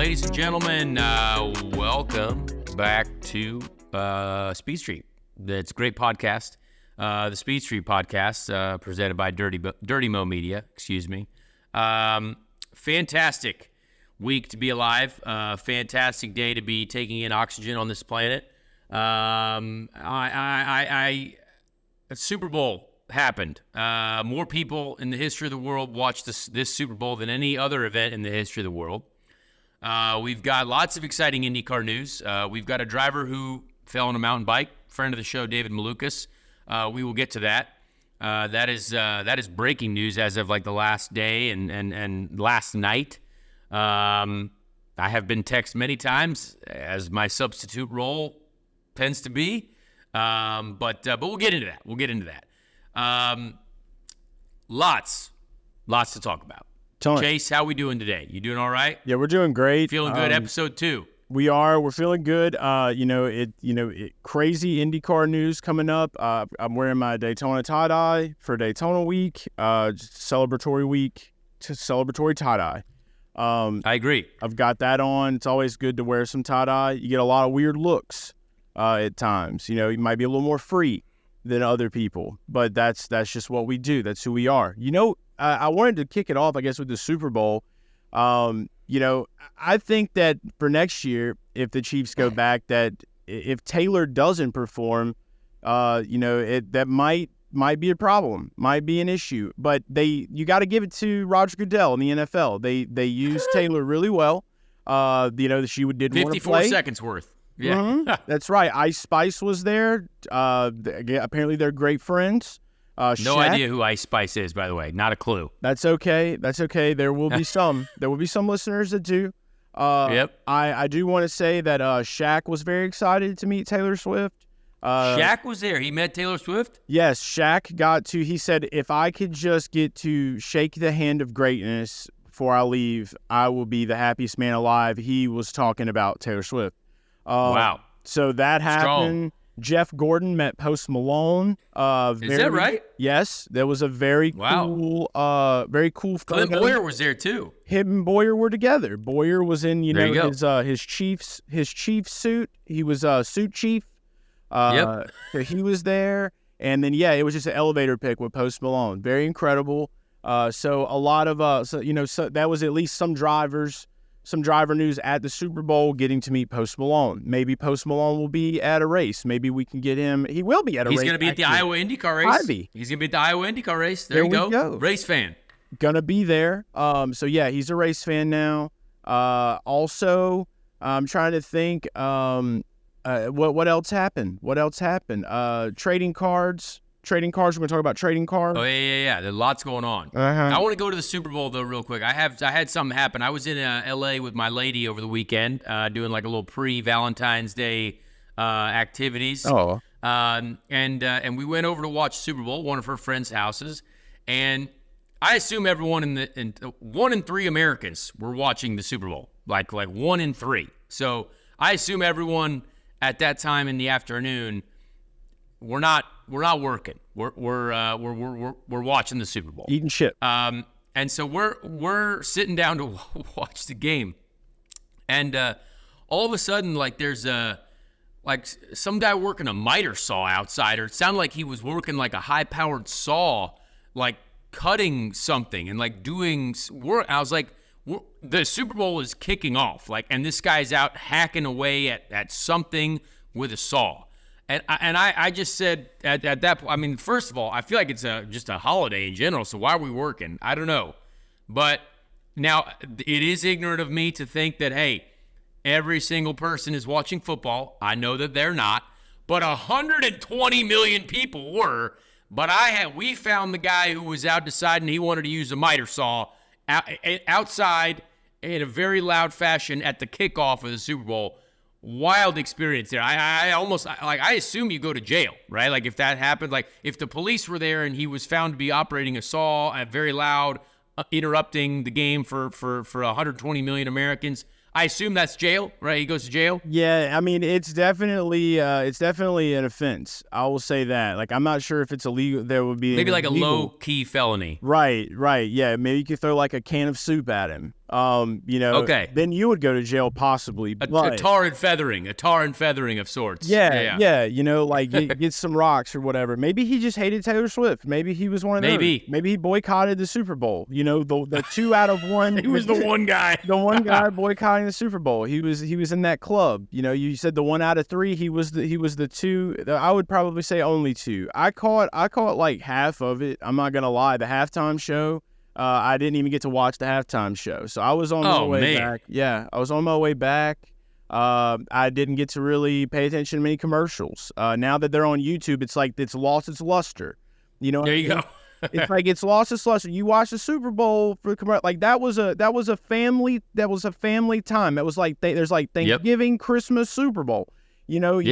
ladies and gentlemen, welcome back to Speed Street. It's a great podcast. The Speed Street podcast, presented by Dirty Mo Media. Fantastic week to be alive. Fantastic day to be taking in oxygen on this planet. A Super Bowl happened. More people in the history of the world watched this Super Bowl than any other event in the history of the world. We've got lots of exciting IndyCar news. We've got a driver who fell on a mountain bike, friend of the show, David Malukas. We will get to that. That is breaking news as of like the last day and last night. I have been texted many times, as my substitute role tends to be. But we'll get into that. Lots to talk about. Chase, how we doing today? You doing all right? Yeah, we're doing great. Feeling good. Episode 2. We are. We're feeling good. Crazy IndyCar news coming up. I'm wearing my Daytona tie-dye for Daytona week, celebratory week, celebratory tie-dye. I agree. I've got that on. It's always good to wear some tie-dye. You get a lot of weird looks at times. You know, you might be a little more free than other people, but that's just what we do. That's who we are. You know, I wanted to kick it off, I guess, with the Super Bowl. I think that for next year, if the Chiefs go back, that if Taylor doesn't perform, that might be a problem, might be an issue. But you got to give it to Roger Goodell in the NFL. They used Taylor really well. She did 54 seconds worth. Yeah, mm-hmm. That's right. Ice Spice was there. Apparently, they're great friends. No idea who Ice Spice is, by the way. Not a clue. That's okay. There will be some. There will be some listeners that do. Yep. I do want to say that Shaq was very excited to meet Taylor Swift. Shaq was there. He met Taylor Swift? Yes. Shaq he said, if I could just get to shake the hand of greatness before I leave, I will be the happiest man alive. He was talking about Taylor Swift. Wow. So that happened. Strong. Jeff Gordon met Post Malone. Is that right? Yes. There was a very cool photo. Clint Boyer was there too. Him and Boyer were together. Boyer was in, his Chiefs suit. He was suit chief. Yep. So he was there. And then, it was just an elevator pic with Post Malone. Very incredible. So a lot of, that was at least some driver news at the Super Bowl getting to meet Post Malone. Maybe Post Malone will be at a race. Maybe we can get him. He will be at a race. He's going to be at the Iowa IndyCar race. He's going to be at the Iowa IndyCar race. There you go. Race fan. Gonna be there. He's a race fan now. Also, I'm trying to think what else happened? Trading cards. We're going to talk about trading cards. Oh, yeah. There's lots going on. I want to go to the Super Bowl, though, real quick. I had something happen. I was in L.A. with my lady over the weekend doing like a little pre-Valentine's Day activities. Oh. And we went over to watch Super Bowl, one of her friends' houses. And I assume everyone 1 in 3 Americans were watching the Super Bowl, like 1 in 3. So I assume everyone at that time in the afternoon, we're not working. We're watching the Super Bowl, eating shit. And so we're sitting down to watch the game, and all of a sudden, there's some guy working a miter saw outside, or it sounded like he was working like a high-powered saw, cutting something and doing work. I was like, the Super Bowl is kicking off, and this guy's out hacking away at something with a saw. And I just said at that point, I mean, first of all, I feel like it's just a holiday in general, so why are we working? I don't know. But now it is ignorant of me to think that, hey, every single person is watching football. I know that they're not, but 120 million people were. But we found the guy who was out deciding he wanted to use a miter saw outside in a very loud fashion at the kickoff of the Super Bowl. Wild experience there. I assume you go to jail, right? If that happened, if the police were there and he was found to be operating a saw very loud, interrupting the game for 120 million Americans, I assume that's jail, right? He goes to jail. Yeah, I mean, it's definitely an offense. I will say that. I'm not sure if it's illegal. There would be maybe a low key felony. Right. Yeah, maybe you could throw a can of soup at him. Okay. then you would go to jail possibly. A But tar and feathering of sorts. yeah, like get some rocks or whatever. Maybe he just hated Taylor Swift. Maybe he was one of those. Maybe he boycotted the Super Bowl. The 2 out of 1. He was the one guy. The one guy boycotting the Super Bowl. He was in that club. You said the 1 out of 3. He was the 2. I would probably say only 2. I caught like half of it. I'm not gonna lie. The halftime show. I didn't even get to watch the halftime show, so I was on my way back. Yeah, I was on my way back. I didn't get to really pay attention to many commercials. Now that they're on YouTube, it's like it's lost its luster. There you go. It's like it's lost its luster. You watch the Super Bowl for commercial, like that was a family time. That was like there's like Thanksgiving, Christmas, Super Bowl. You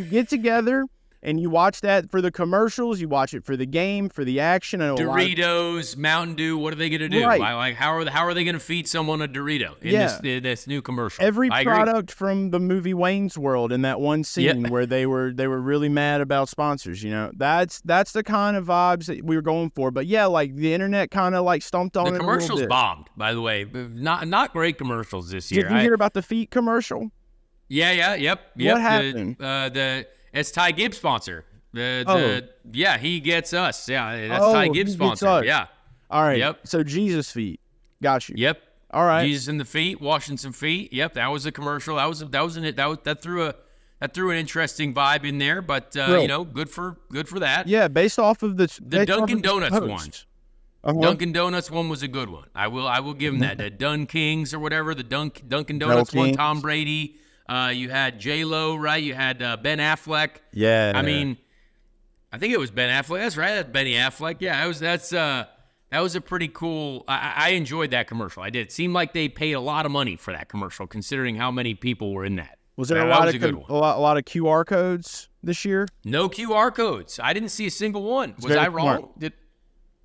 get together. And you watch that for the commercials. You watch it for the game, for the action. Doritos, Mountain Dew. What are they going to do? Right. Like how are they going to feed someone a Dorito in this new commercial? Every product from the movie Wayne's World in that one scene where they were really mad about sponsors. That's the kind of vibes that we were going for. But yeah, like the internet kind of like stumped on it. The commercials bombed, by the way. Not great commercials this year. Did you hear about the feet commercial? Yeah. Yep. What happened? It's Ty Gibbs sponsor. He gets us. Yeah, that's Ty Gibbs sponsor. Yeah. All right. Yep. So Jesus feet. Got you. Yep. All right. Jesus in the feet, washing some feet. Yep. That was a commercial. That threw an interesting vibe in there. But good for that. Yeah. Based off of the Dunkin' Donuts one. Uh-huh. Dunkin' Donuts one was a good one. I will give him that. The Dun Kings or whatever. The Dunkin' Donuts one. Tom Brady. You had J-Lo, right? You had Ben Affleck. Yeah. I mean, I think it was Ben Affleck. That's right. That's Benny Affleck. Yeah, that was a pretty cool. I enjoyed that commercial. I did. It seemed like they paid a lot of money for that commercial, considering how many people were in that. Was there a lot of QR codes this year? No QR codes. I didn't see a single one. Was I wrong?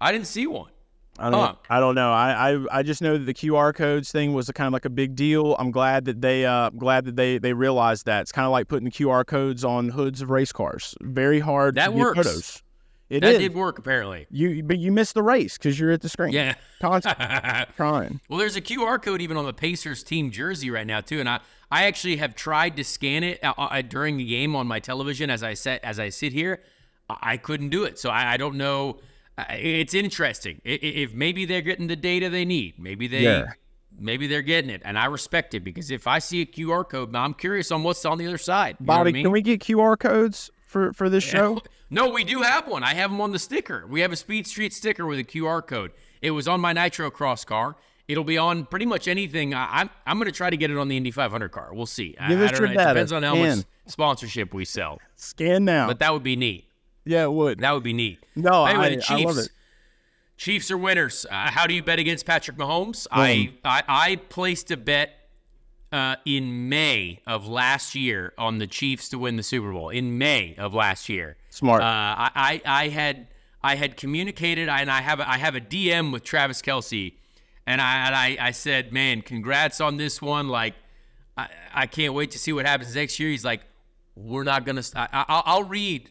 I didn't see one. I don't know. I just know that the QR codes thing was kind of like a big deal. I'm glad that they realized that. It's kind of like putting the QR codes on hoods of race cars. Very hard that to works. get photos. That did work apparently. But you missed the race because you're at the screen. Yeah, constantly trying. Well, there's a QR code even on the Pacers team jersey right now too, and I actually have tried to scan it during the game on my television as I sit here. I couldn't do it, so I don't know. It's interesting. If maybe they're getting the data they need, maybe they're getting it, and I respect it because if I see a QR code, I'm curious on what's on the other side. Bobby, can we get QR codes for this show? No, we do have one. I have them on the sticker. We have a Speed Street sticker with a QR code. It was on my Nitro Cross car. It'll be on pretty much anything. I'm going to try to get it on the Indy 500 car. We'll see. Give us your data. It depends on how much sponsorship we sell. Scan now. But that would be neat. Yeah, it would. That would be neat. No, anyway, I love it. Chiefs are winners. How do you bet against Patrick Mahomes? I placed a bet in May of last year on the Chiefs to win the Super Bowl. In May of last year. Smart. I had communicated, and I have a DM with Travis Kelce, and I said, man, congrats on this one. Like, I can't wait to see what happens next year. He's like, we're not gonna. I'll read.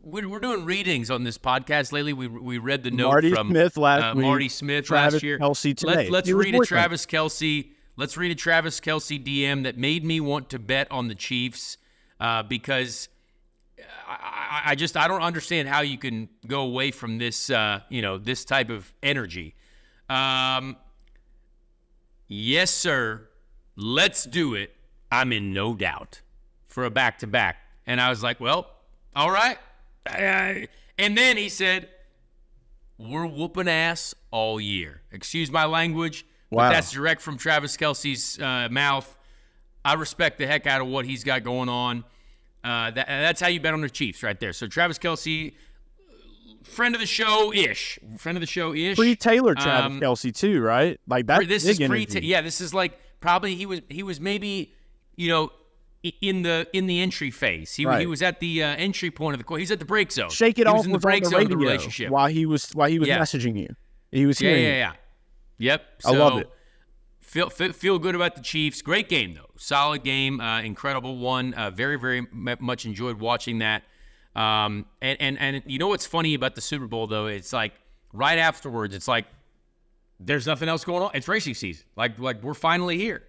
We're doing readings on this podcast lately. We read the note from Marty Smith last year. Kelce today. Let's read a Travis Kelce. Let's read a Travis Kelce DM that made me want to bet on the Chiefs because I don't understand how you can go away from this this type of energy. Yes, sir. Let's do it. I'm in no doubt for a back-to-back. And I was like, well, all right. And then he said, we're whooping ass all year. Excuse my language, but that's direct from Travis Kelce's mouth. I respect the heck out of what he's got going on. That's how you bet on the Chiefs right there. So Travis Kelce, friend of the show-ish. Pre-Taylor Travis Kelce too, right? Like that's this big is energy. Yeah, this is like probably he was maybe, in the entry phase. He was at the entry point of the court. He's at the break zone. Shake It Off in the was break on the zone radio of the relationship while he was messaging you. He was hearing you. Yeah. Yep. So, I love it. Feel good about the Chiefs. Great game though. Solid game. Incredible one. Very very much enjoyed watching that. And you know what's funny about the Super Bowl though? It's like right afterwards. It's like there's nothing else going on. It's racing season. Like we're finally here.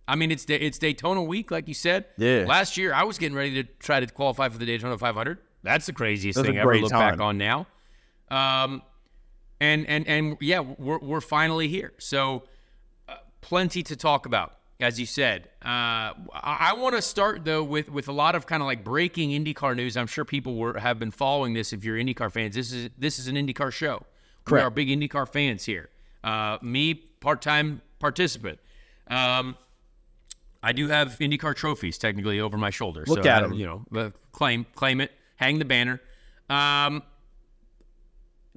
I mean, it's Daytona week, like you said. Yeah. Last year, I was getting ready to try to qualify for the Daytona 500. That's the craziest That's thing a I ever great look time. back on now. And yeah, we're finally here. So plenty to talk about, as you said. I want to start though with a lot of kind of like breaking IndyCar news. I'm sure people have been following this. If you're IndyCar fans, this is an IndyCar show. Correct. We are big IndyCar fans here. Me, part-time participant. I do have IndyCar trophies technically over my shoulder. Look so at them. You know, claim it, hang the banner.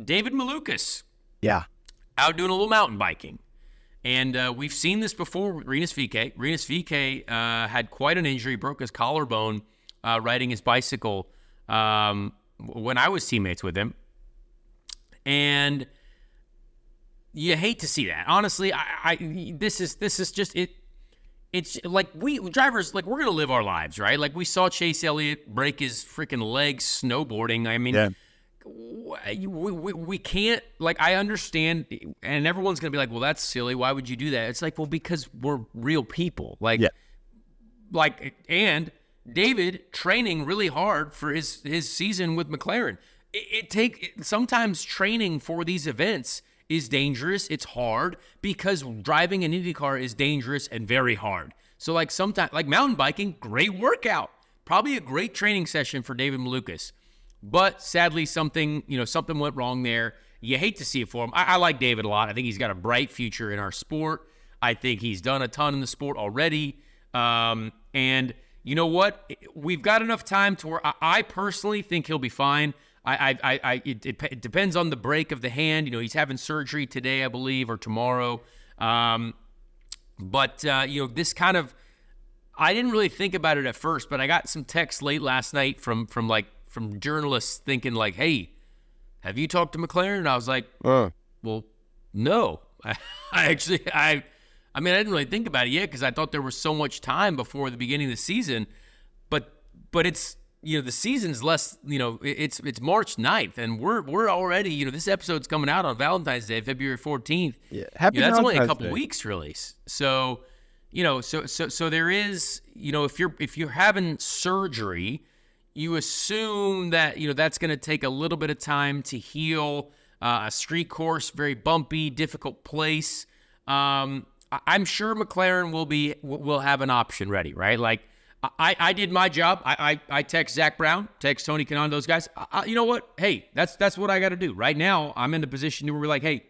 David Malukas Yeah. out doing a little mountain biking. And we've seen this before with Rinus VeeKay. Rinus VeeKay had quite an injury, broke his collarbone riding his bicycle when I was teammates with him. And you hate to see that. Honestly, this is just it. It's like we drivers, like we're gonna live our lives, right? Like we saw Chase Elliott break his freaking legs snowboarding. I mean, Yeah. we can't, like, I understand, and everyone's gonna be like, well, that's silly. Why would you do that? It's like, well, because we're real people. Like, Yeah. And David training really hard for his season with McLaren. Sometimes training for these events is dangerous. It's hard because driving an IndyCar is dangerous and very hard. So like sometimes, like mountain biking, great workout, probably a great training session for David Malukas. But sadly, something went wrong there. You hate to see it for him. I like David a lot. I think he's got a bright future in our sport. I think he's done a ton in the sport already. And you know what? We've got enough time to where I personally think he'll be fine. It depends on the break of the hand. You know, he's having surgery today, I believe, or tomorrow. But this kind of, I didn't really think about it at first, but I got some texts late last night from journalists thinking like, hey, have you talked to McLaren? And I was like, well, no. I didn't really think about it yet because I thought there was so much time before the beginning of the season. But it's, the season's less, it's March 9th, and we're already, this episode's coming out on Valentine's Day, February 14th. Yeah. Happy that's only a Valentine's couple Day. weeks release. So, so there is, if you're having surgery, you assume that, that's going to take a little bit of time to heal. A street course, very bumpy, difficult place. I'm sure McLaren will have an option ready, right? Like, I did my job. I text Zach Brown, text Tony Kanaan, those guys. You know what? Hey, that's what I got to do. Right now, I'm in the position where we're like, hey,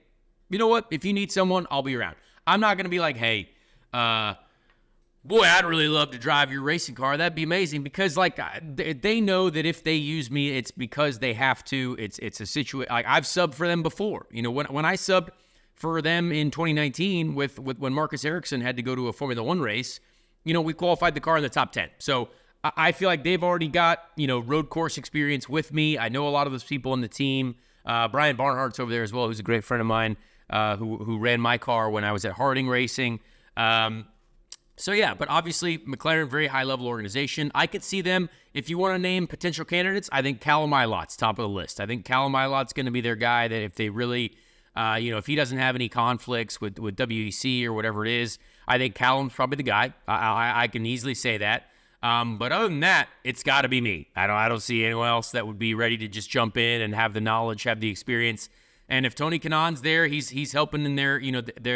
you know what? If you need someone, I'll be around. I'm not going to be like, hey, boy, I'd really love to drive your racing car. That'd be amazing, because like they know that if they use me, it's because they have to. It's a situation. Like I've subbed for them before. When I subbed for them in 2019 with when Marcus Ericsson had to go to a Formula One race, we qualified the car in the top 10. So I feel like they've already got, road course experience with me. I know a lot of those people on the team. Brian Barnhart's over there as well, who's a great friend of mine, who ran my car when I was at Harding Racing. So yeah, but obviously McLaren, very high-level organization. I could see them, if you want to name potential candidates, I think Callum Ilot's top of the list. I think Callum Ilot's going to be their guy that if they really, if he doesn't have any conflicts with WEC or whatever it is, I think Callum's probably the guy. I can easily say that. But other than that, it's got to be me. I don't see anyone else that would be ready to just jump in and have the knowledge, have the experience. And if Tony Kanaan's there, he's helping in their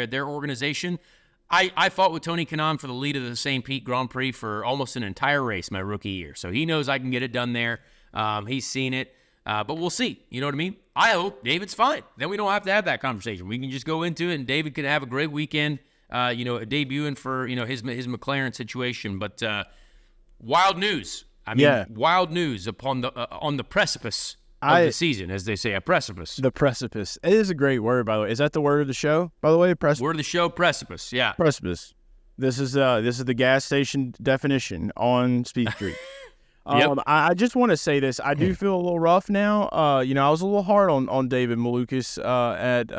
their organization. I fought with Tony Kanaan for the lead of the St. Pete Grand Prix for almost an entire race my rookie year. So he knows I can get it done there. He's seen it. But we'll see. You know what I mean? I hope David's fine. Then we don't have to have that conversation. We can just go into it, and David can have a great weekend, debuting for, his McLaren situation. But wild news. Wild news upon on the precipice of the season, as they say, a precipice. The precipice. It is a great word, by the way. Is that the word of the show, by the way? Word of the show, precipice. Yeah. Precipice. This is the gas station definition on Speed Street. Yep. I just want to say this. I do feel a little rough now. I was a little hard on David Malukas at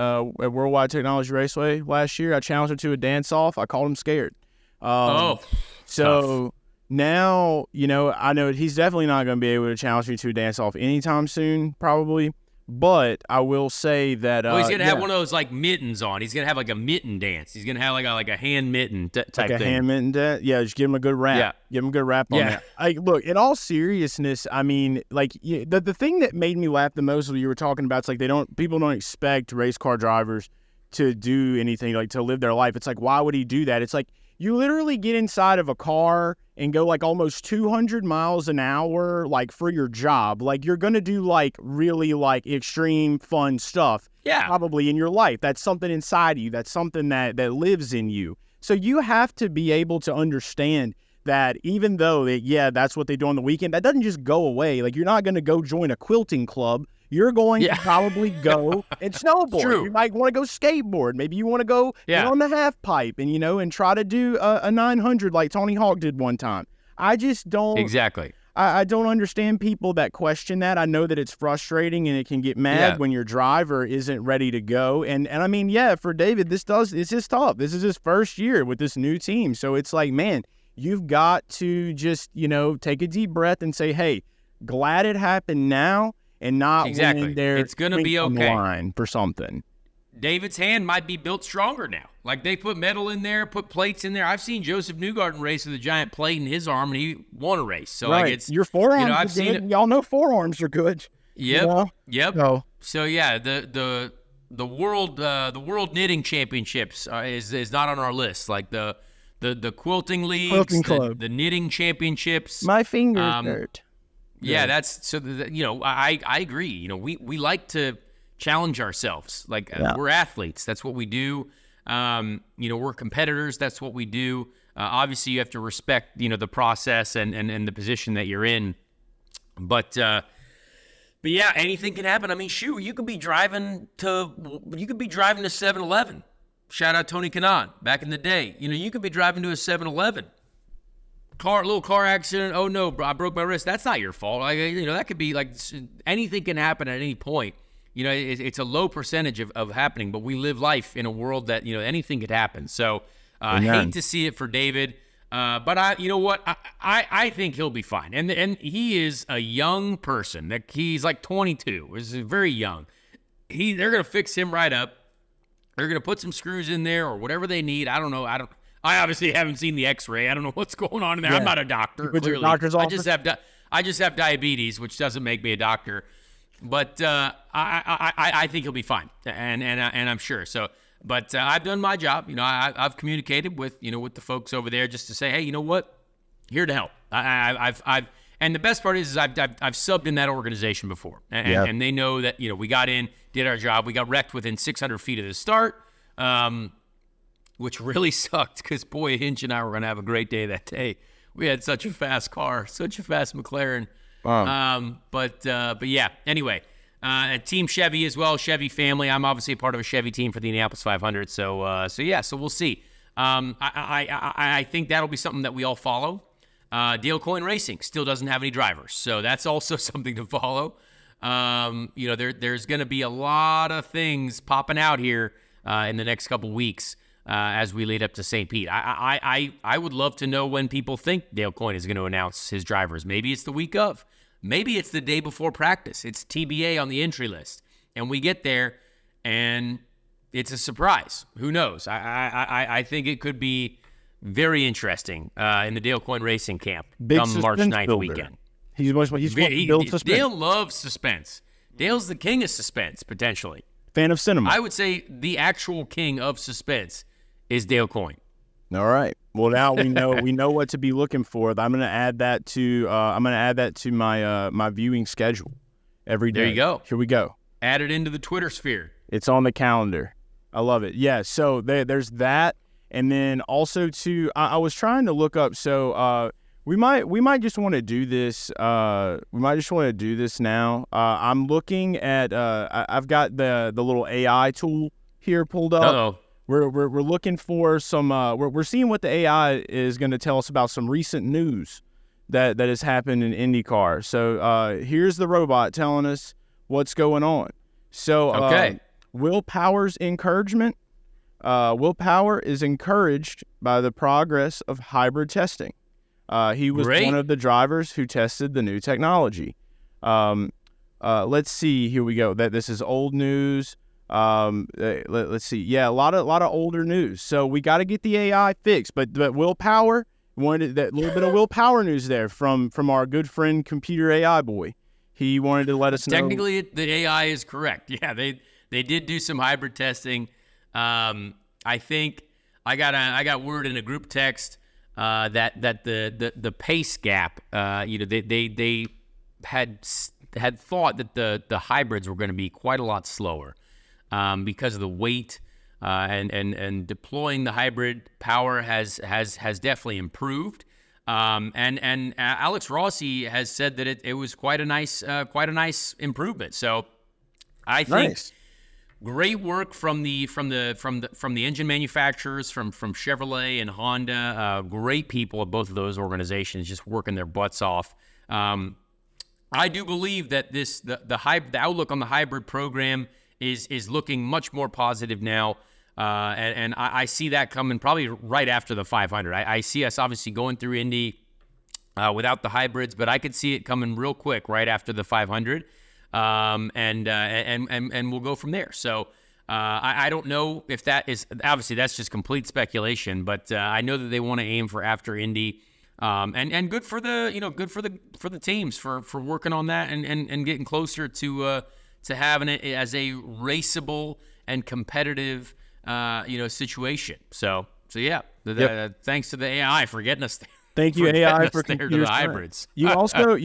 Worldwide Technology Raceway last year. I challenged him to a dance-off. I called him scared. So tough. Now, I know he's definitely not going to be able to challenge me to a dance-off anytime soon, probably. But I will say that Well, he's gonna have one of those like mittens on. He's gonna have like a mitten dance. He's gonna have like a hand mitten type like a thing. hand mitten dance. Yeah, just give him a good rap. Yeah. Give him a good rap on that. Look, in all seriousness, I mean, like the thing that made me laugh the most when you were talking about, it's like people don't expect race car drivers to do anything, like to live their life. It's like, why would he do that? It's like you literally get inside of a car and go like almost 200 miles an hour, like for your job. Like you're going to do like really like extreme fun stuff. Yeah. Probably in your life. That's something inside you. That's something that lives in you. So you have to be able to understand that even though that's what they do on the weekend, that doesn't just go away. Like you're not going to go join a quilting club. You're going to probably go and snowboard. True. You might want to go skateboard. Maybe you want to go get on the half pipe and, and try to do a 900 like Tony Hawk did one time. I just don't. Exactly. I don't understand people that question that. I know that it's frustrating and it can get mad when your driver isn't ready to go. And I mean, for David, this is tough. This is his first year with this new team. So it's like, man, you've got to just, take a deep breath and say, hey, glad it happened now. And not when it's going to be on the okay. line for something. David's hand might be built stronger now. Like they put metal in there, put plates in there. I've seen Joseph Newgarden race with a giant plate in his arm, and he won a race. So like it's your forearms. I've seen it. Y'all know forearms are good. Yep. Yep. So yeah, the world knitting championships is not on our list. Like the quilting leagues, quilting club, the knitting championships. My fingers hurt. Yeah, that's so. I agree. We like to challenge ourselves. Like we're athletes. That's what we do. We're competitors. That's what we do. Obviously, you have to respect the process and the position that you're in. But yeah, anything can happen. I mean, shoot, you could be driving to 7-Eleven. Shout out Tony Kanaan back in the day. You could be driving to a 7-Eleven. Little car accident. Oh no, I broke my wrist. That's not your fault. That could be like anything can happen at any point. It's a low percentage of happening, but we live life in a world that anything could happen. So I hate to see it for David, but I think he'll be fine. And he is a young person. That he's like 22. He's very young. They're gonna fix him right up. They're gonna put some screws in there or whatever they need. I don't know. I obviously haven't seen the X-ray. I don't know what's going on in there. I'm not a doctor. Clearly, doctor's office? I just have diabetes, which doesn't make me a doctor. But I think he'll be fine, and I'm sure. So, but I've done my job. I've communicated with with the folks over there just to say, hey, you know what, here to help. I've and the best part is I've subbed in that organization before, and they know that we got in, did our job. We got wrecked within 600 feet of the start. Which really sucked because, boy, Hinch and I were going to have a great day that day. We had such a fast car, such a fast McLaren. Wow. But yeah, anyway, Team Chevy as well, Chevy family. I'm obviously a part of a Chevy team for the Indianapolis 500. So we'll see. I think that'll be something that we all follow. Dale Coyne Racing still doesn't have any drivers, so that's also something to follow. There's going to be a lot of things popping out here in the next couple weeks. As we lead up to St. Pete. I would love to know when people think Dale Coyne is going to announce his drivers. Maybe it's the week of. Maybe it's the day before practice. It's TBA on the entry list. And we get there, and it's a surprise. Who knows? I think it could be very interesting in the Dale Coyne Racing camp come March 9th weekend. He's build suspense. Dale loves suspense. Dale's the king of suspense, potentially. Fan of cinema. I would say the actual king of suspense is Dale Coyne. All right. Well, now we know what to be looking for. I'm going to add that to my my viewing schedule every day. There you go. Here we go. Add it into the Twitter sphere. It's on the calendar. I love it. Yeah. So there's that, and then also too, I was trying to look up. So we might just want to do this. We might just want to do this now. I'm looking at. I've got the little AI tool here pulled up. Uh-oh. We're looking for some. We're seeing what the AI is going to tell us about some recent news that has happened in IndyCar. So here's the robot telling us what's going on. So Will Power's encouragement. Will Power is encouraged by the progress of hybrid testing. He was one of the drivers who tested the new technology. let's see. Here we go. That this is old news. Let's see. Yeah, a lot of older news. So we got to get the AI fixed. But willpower, wanted that little bit of willpower news there from our good friend Computer AI Boy. He wanted to let us know. Technically, the AI is correct. Yeah, they did do some hybrid testing. I think I got word in a group text that the pace gap. They had thought that the hybrids were going to be quite a lot slower because of the weight and deploying the hybrid power has definitely improved. And Alex Rossi has said that it was quite a nice improvement. So I think great work from the engine manufacturers, from Chevrolet and Honda. Great people at both of those organizations just working their butts off. I do believe that the outlook on the hybrid program is looking much more positive now. And I see that coming probably right after the 500. I see us obviously going through Indy without the hybrids, but I could see it coming real quick right after the 500, and we'll go from there. So I don't know if that is obviously that's just complete speculation, but I know that they want to aim for after Indy, and good for the teams for working on that and getting closer to having it as a raceable and competitive situation. So yeah. Thanks to the AI for getting us there. Thank you, AI, for there to the hybrids. You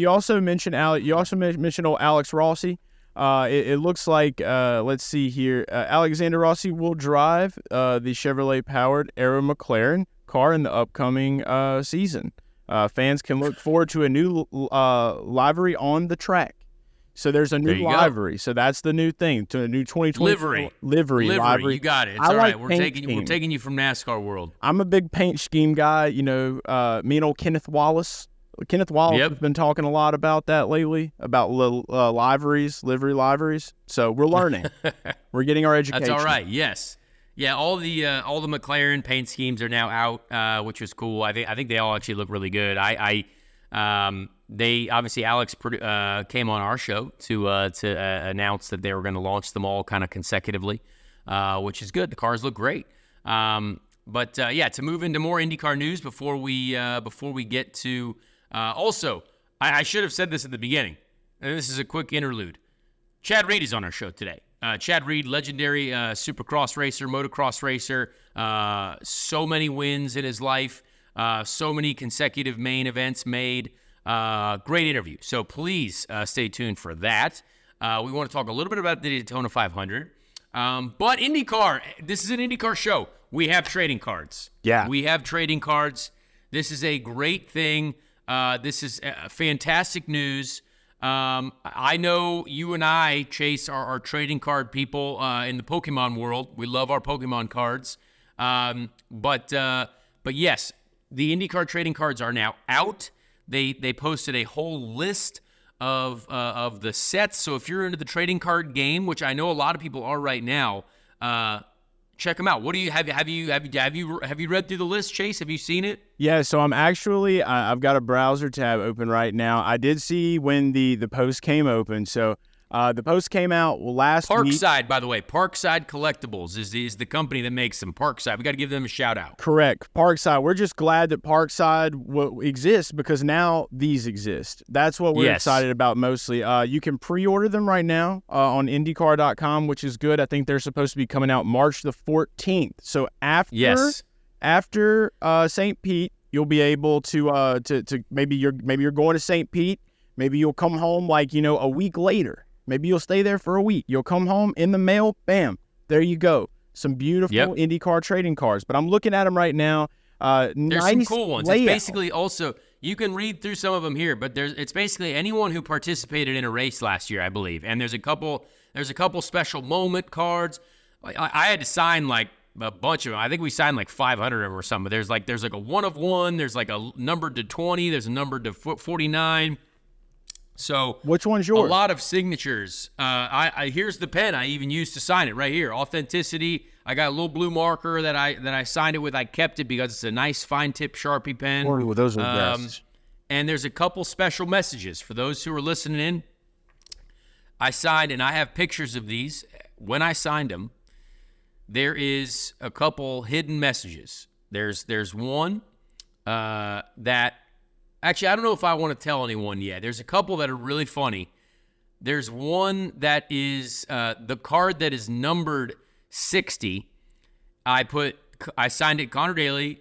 also mentioned old Alex Rossi. It looks like let's see here. Alexander Rossi will drive the Chevrolet powered Aero McLaren car in the upcoming season. Fans can look forward to a new livery on the track. So there's a new livery. Go. So that's the new thing. To a new 2020 livery. You got it. It's all right. We're taking you from NASCAR world. I'm a big paint scheme guy. Me and old Kenneth Wallace. Kenneth Wallace has been talking a lot about that lately, about livery liveries. So we're learning. We're getting our education. That's all right. Yes. Yeah, all the McLaren paint schemes are now out, which is cool. I think they all actually look really good. They obviously Alex came on our show to announce that they were going to launch them all kind of consecutively, which is good. The cars look great. But to move into more IndyCar news before we get to also, I should have said this at the beginning. And this is a quick interlude. Chad Reed is on our show today. Chad Reed, legendary supercross racer, motocross racer, so many wins in his life, so many consecutive main events made. Great interview. So please stay tuned for that. We want to talk a little bit about the Daytona 500. But IndyCar, this is an IndyCar show. We have trading cards. Yeah. We have trading cards. This is a great thing. This is fantastic news. I know you and I, Chase, are trading card people in the Pokemon world. We love our Pokemon cards. But yes, the IndyCar trading cards are now out. They posted a whole list of the sets. So if you're into the trading card game, which I know a lot of people are right now, check them out. What do you have you read through the list, Chase? Have you seen it? Yeah, so I've got a browser tab open right now. I did see when the post came open. So the post came out last week. Parkside, by the way, Parkside Collectibles is the company that makes them. Parkside, we got to give them a shout out. Correct, Parkside. We're just glad that Parkside exists because now these exist. That's what we're excited about mostly. You can pre-order them right now on IndyCar.com, which is good. I think they're supposed to be coming out March the 14th. So after St. Pete, you'll be able to maybe you're going to St. Pete. Maybe you'll come home a week later. Maybe you'll stay there for a week. You'll come home in the mail. Bam. There you go. Some beautiful IndyCar trading cards. But I'm looking at them right now. There's nice some cool ones. Layout. It's basically also, you can read through some of them here, but it's basically anyone who participated in a race last year, I believe. And there's a couple special moment cards. I had to sign a bunch of them. I think we signed 500 of them or something. There's a 1 of 1. There's a numbered to 20. There's a numbered to 49. So which one's yours? A lot of signatures. Here's the pen I even used to sign it right here. Authenticity. I got a little blue marker that I signed it with. I kept it because it's a nice fine tip Sharpie pen. Well, those are the best. And there's a couple special messages for those who are listening in. I signed, and I have pictures of these. When I signed them, there is a couple hidden messages. There's one that, actually, I don't know if I want to tell anyone yet. There's a couple that are really funny. There's one that is the card that is numbered 60. I signed it Connor Daly,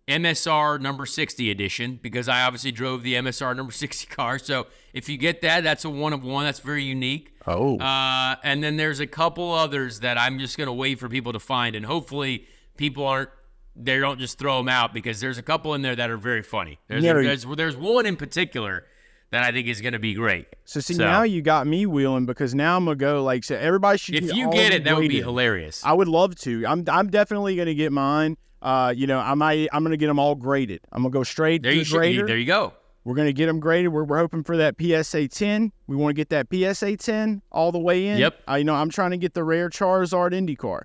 MSR number 60 edition, because I obviously drove the MSR number 60 car. So if you get that, that's a one of one. That's very unique. Oh. And then there's a couple others that I'm just going to wait for people to find. And hopefully people they don't just throw them out, because there's a couple in there that are very funny. There's one in particular that I think is going to be great. So now you got me wheeling, because now I'm going to go, like, so everybody should if you get it, that would be hilarious. I would love to. I'm definitely going to get mine. I'm going to get them all graded. I'm going to go straight to the grader. There you go. We're going to get them graded. We're hoping for that PSA 10. We want to get that PSA 10 all the way in. Yep. I'm trying to get the rare Charizard IndyCar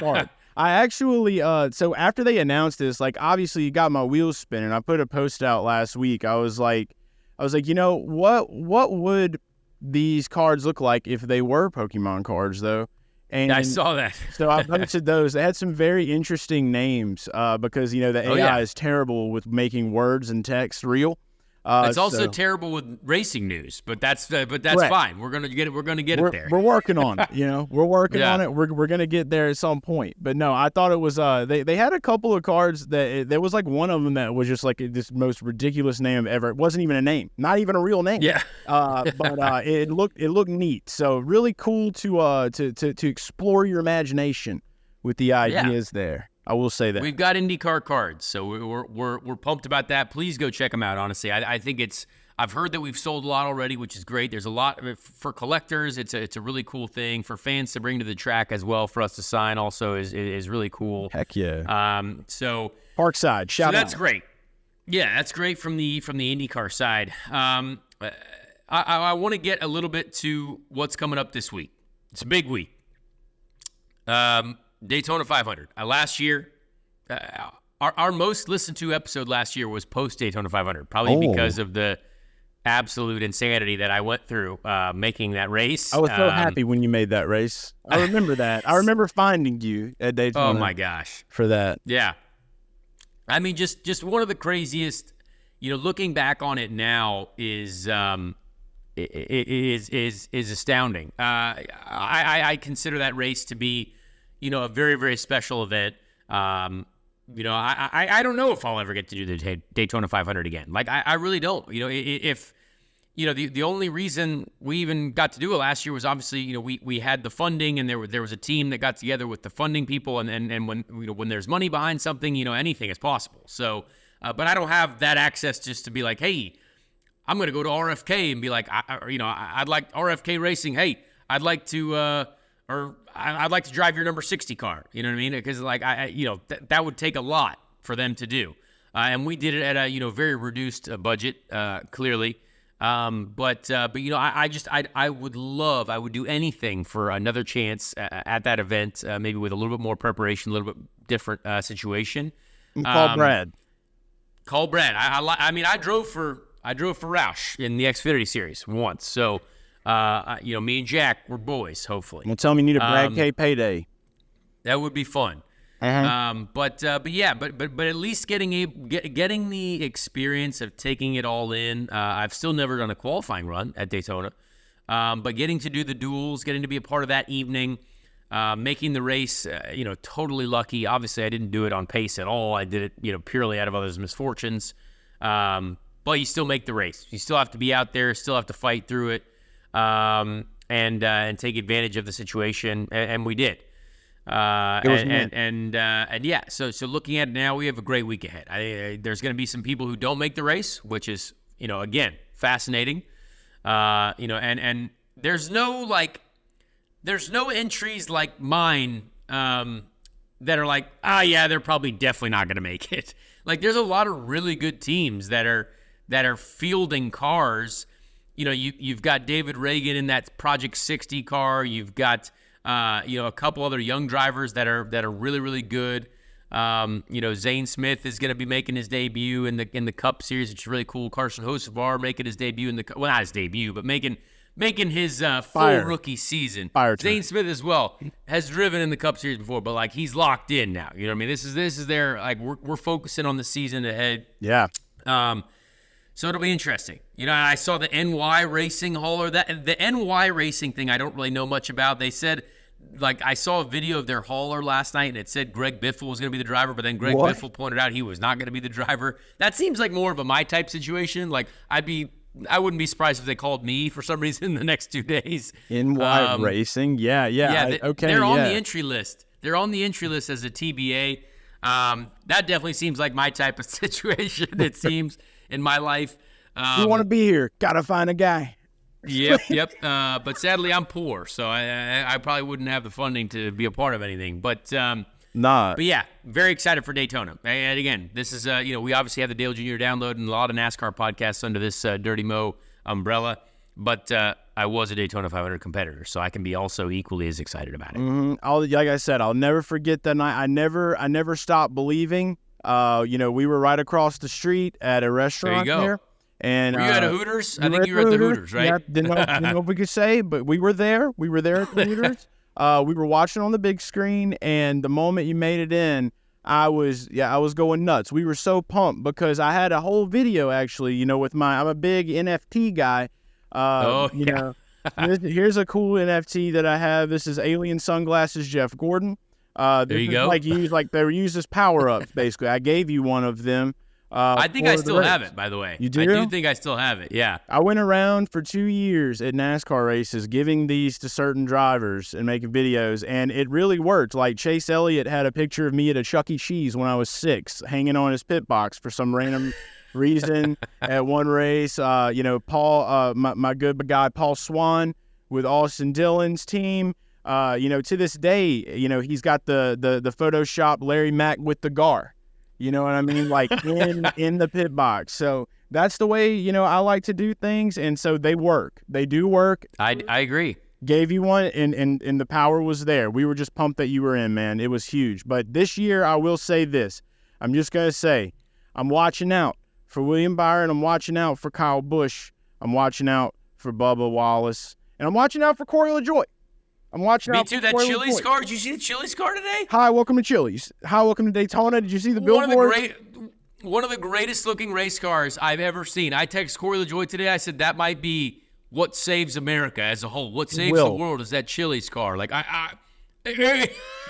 card. I actually, so after they announced this, like, obviously you got my wheels spinning. I put a post out last week. I was like, what would these cards look like if they were Pokemon cards, though? And I saw that. So I posted those. They had some very interesting names because, the AI is terrible with making words and text real. It's also terrible with racing news, but that's fine. We're gonna get it there. We're working on it. We're working on it. We're gonna get there at some point. But no, I thought it was they had a couple of cards that there was like one of them that was just like this most ridiculous name ever. It wasn't even a name, not even a real name. Yeah. But it looked neat. So really cool to explore your imagination with the ideas there. I will say that. We've got IndyCar cards, so we're pumped about that. Please go check them out, honestly. I think I've heard that we've sold a lot already, which is great. There's a lot of it for collectors. It's a really cool thing. For fans to bring to the track as well, for us to sign also is really cool. Heck yeah. So Parkside, shout out. So that's great. Yeah, that's great from the IndyCar side. I want to get a little bit to what's coming up this week. It's a big week. Daytona 500. Last year, our most listened to episode last year was post Daytona 500, probably because of the absolute insanity that I went through making that race. I was so happy when you made that race. I remember that. I remember finding you at Daytona. Oh my gosh, for that. Yeah, I mean, just one of the craziest. Looking back on it now is astounding. I consider that race to be a very, very special event. I don't know if I'll ever get to do the Daytona 500 again. Like, I really don't. If the only reason we even got to do it last year was obviously, we had the funding, and there was a team that got together with the funding people, and when there's money behind something, anything is possible. So, but I don't have that access just to be like, hey, I'm going to go to RFK and be like, I'd like RFK Racing. Hey, I'd like to, I'd like to drive your number 60 car. You know what I mean? Because that would take a lot for them to do. And we did it at a, very reduced budget, clearly. But I would do anything for another chance at that event, maybe with a little bit more preparation, a little bit different situation. Call Brad. Call Brad. I drove for Roush in the Xfinity Series once. So, me and Jack were boys, hopefully. Well, tell me you need a Brad K payday. That would be fun. But at least getting the experience of taking it all in. I've still never done a qualifying run at Daytona, but getting to do the duels, getting to be a part of that evening, making the race, totally lucky. Obviously, I didn't do it on pace at all. I did it, purely out of others' misfortunes. But you still make the race. You still have to be out there. Still have to fight through it, and take advantage of the situation, and we did. So looking at it now, we have a great week ahead. There's going to be some people who don't make the race, which is, again, fascinating. And there's no entries like mine that are like, they're probably definitely not going to make it. Like, there's a lot of really good teams that are fielding cars. You've got David Reagan in that Project 60 car. You've got a couple other young drivers that are really, really good. Zane Smith is going to be making his debut in the Cup Series, which is really cool. Carson Hocevar making his debut not his debut, but making making his full Fire. rookie season. Fire Zane time. Smith as well has driven in the Cup Series before, but like he's locked in now. You know what I mean? This is their like we're focusing on the season ahead. Yeah. So it'll be interesting. You know, I saw the NY Racing hauler. That the NY Racing thing I don't really know much about. They said, like, I saw a video of their hauler last night, and it said Greg Biffle was going to be the driver, but then Greg Biffle pointed out he was not going to be the driver. That seems like more of a my type situation. Like, I wouldn't be surprised if they called me for some reason in the next 2 days. NY Racing, yeah. They're on the entry list. They're on the entry list as a TBA. That definitely seems like my type of situation. It seems in my life. You want to be here? Gotta find a guy. Yep. But sadly, I'm poor, so I probably wouldn't have the funding to be a part of anything. But Nah. But yeah, very excited for Daytona. And again, this is we obviously have the Dale Jr. download and a lot of NASCAR podcasts under this Dirty Mo umbrella. But I was a Daytona 500 competitor, so I can be also equally as excited about it. Like I said, I'll never forget that night. I never stopped believing. We were right across the street at a restaurant there. You go. There. And were you at a Hooters? I think you were at the Hooters, right? Yeah, didn't know if we could say, but we were there. We were there at the Hooters. We were watching on the big screen, and the moment you made it in, I was going nuts. We were so pumped because I had a whole video actually, I'm a big NFT guy. Here's a cool NFT that I have. This is Alien Sunglasses Jeff Gordon. There you go. They were used as power-ups, basically. I gave you one of them. I think I still have it, by the way. You do? I do think I still have it, yeah. I went around for 2 years at NASCAR races giving these to certain drivers and making videos, and it really worked. Like Chase Elliott had a picture of me at a Chuck E. Cheese when I was 6, hanging on his pit box for some random reason at one race. Paul, my good guy Paul Swan with Austin Dillon's team. To this day, he's got the Photoshop Larry Mack with the GAR. You know what I mean? Like in the pit box. So that's the way, I like to do things. And so they work. They do work. I agree. Gave you one and the power was there. We were just pumped that you were in, man. It was huge. But this year, I will say this. I'm just going to say, I'm watching out for William Byron. I'm watching out for Kyle Busch. I'm watching out for Bubba Wallace. And I'm watching out for Corey LaJoy. I'm watching Me out too. for That Corey Chili's LaJoy. car. Did you see the Chili's car today? Hi, welcome to Chili's. Hi, welcome to Daytona. Did you see the billboard? One of the greatest looking race cars I've ever seen. I texted Corey LaJoy today. I said that might be what saves America as a whole. What saves the world is that Chili's car. Like one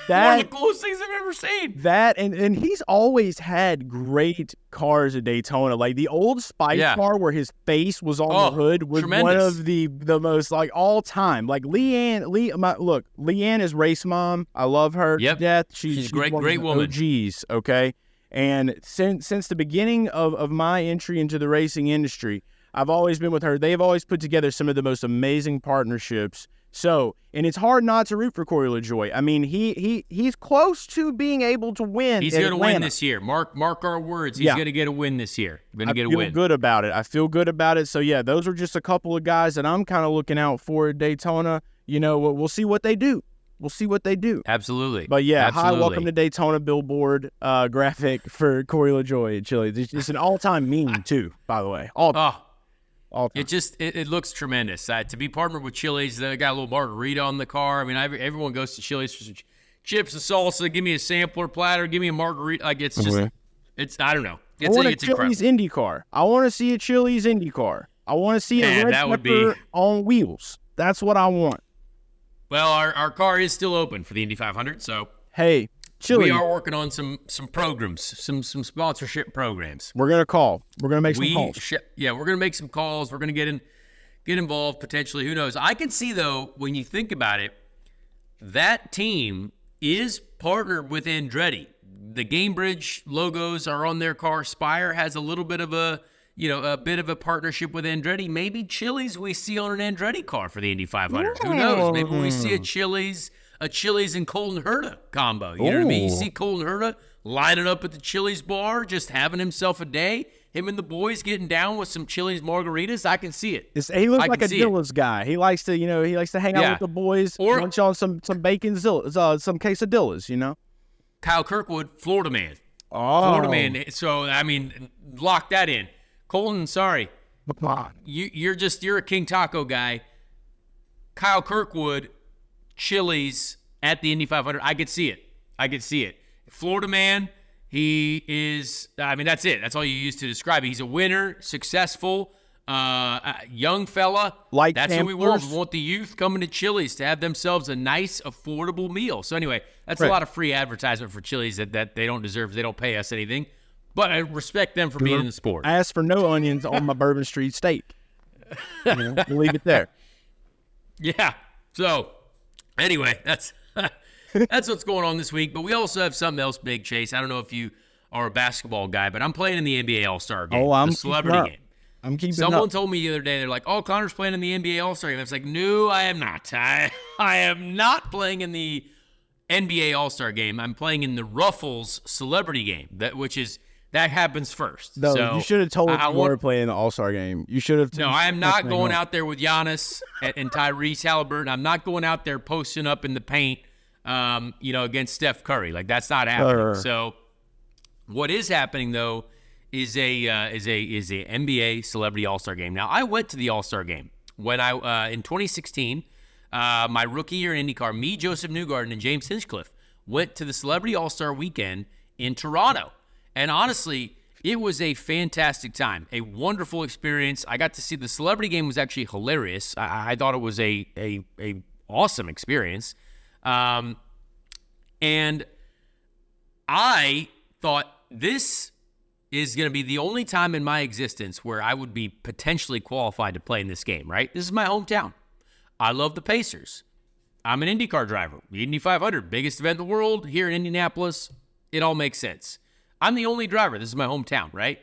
of the coolest things I've ever seen. That and he's always had great cars at Daytona. Like the old Spice car where his face was on the hood was one of the most like all time. Like Leanne is race mom. I love her to death. She's great woman. OGs, okay? And since the beginning of my entry into the racing industry, I've always been with her. They've always put together some of the most amazing partnerships. So, and it's hard not to root for Corey LaJoy. I mean, he's close to being able to win. He's going to win this year. Mark our words. He's going to get a win this year. Going to get a win. I feel good about it. So yeah, those are just a couple of guys that I'm kind of looking out for at Daytona. We'll see what they do. Absolutely. But yeah, Absolutely. Hi, welcome to Daytona billboard graphic for Corey LaJoy at Chili. It's an all-time meme too, by the way. All time. It looks tremendous. To be partnered with Chili's, they got a little margarita on the car. I mean, everyone goes to Chili's for some chips and salsa. Give me a sampler platter. Give me a margarita. Like it's just, I don't know. I want a Chili's Indycar. I want to see a Chili's Indycar. I want to see a red pepper on wheels. That's what I want. Well, our car is still open for the Indy 500, so hey, Chili's. We are working on some programs, some sponsorship programs. We're gonna call. We're gonna make some calls. We're gonna make some calls. We're gonna get involved potentially. Who knows? I can see though, when you think about it, that team is partnered with Andretti. The Gamebridge logos are on their car. Spire has a little bit of a partnership with Andretti. Maybe Chili's we see on an Andretti car for the Indy 500. Who knows? Maybe we see a Chili's and Colton Herta combo. You know what I mean? You see Colton Herta lining up at the Chili's bar, just having himself a day. Him and the boys getting down with some Chili's margaritas. I can see it. He looks like a Dilla's guy. He likes to, hang out with the boys, munch on some bacon, some quesadillas, Kyle Kirkwood, Florida man. Oh. Florida man. So, I mean, lock that in. Colton, sorry. You're a King Taco guy. Kyle Kirkwood, Chili's at the Indy 500. I could see it. Florida man, he is, that's it. That's all you use to describe it. He's a winner, successful, young fella. That's who we want. We want the youth coming to Chili's to have themselves a nice, affordable meal. So anyway, that's a lot of free advertisement for Chili's that they don't deserve. They don't pay us anything. But I respect them for being in the sport. I asked for no onions on my Bourbon Street steak. We'll leave it there. Yeah. So anyway, that's what's going on this week. But we also have something else big, Chase. I don't know if you are a basketball guy, but I'm playing in the NBA All-Star game. I'm the celebrity game. I'm keeping Someone told me the other day, they're like, oh, Connor's playing in the NBA All-Star game. I was like, no, I am not. I am not playing in the NBA All-Star game. I'm playing in the Ruffles celebrity game, that happens first. No, so you should have told me you were playing the All-Star game. You should have. No, I am not going out there with Giannis and Tyrese Halliburton. I'm not going out there posting up in the paint, against Steph Curry. Like, that's not happening. So what is happening, though, is a NBA Celebrity All-Star game. Now, I went to the All-Star game when in 2016, my rookie year in IndyCar, me, Joseph Newgarden, and James Hinchcliffe went to the Celebrity All-Star weekend in Toronto. And honestly, it was a fantastic time, a wonderful experience. I got to see the celebrity game was actually hilarious. I thought it was a awesome experience. And I thought this is going to be the only time in my existence where I would be potentially qualified to play in this game, right? This is my hometown. I love the Pacers. I'm an IndyCar driver. The Indy 500, biggest event in the world here in Indianapolis. It all makes sense. I'm the only driver. This is my hometown, right?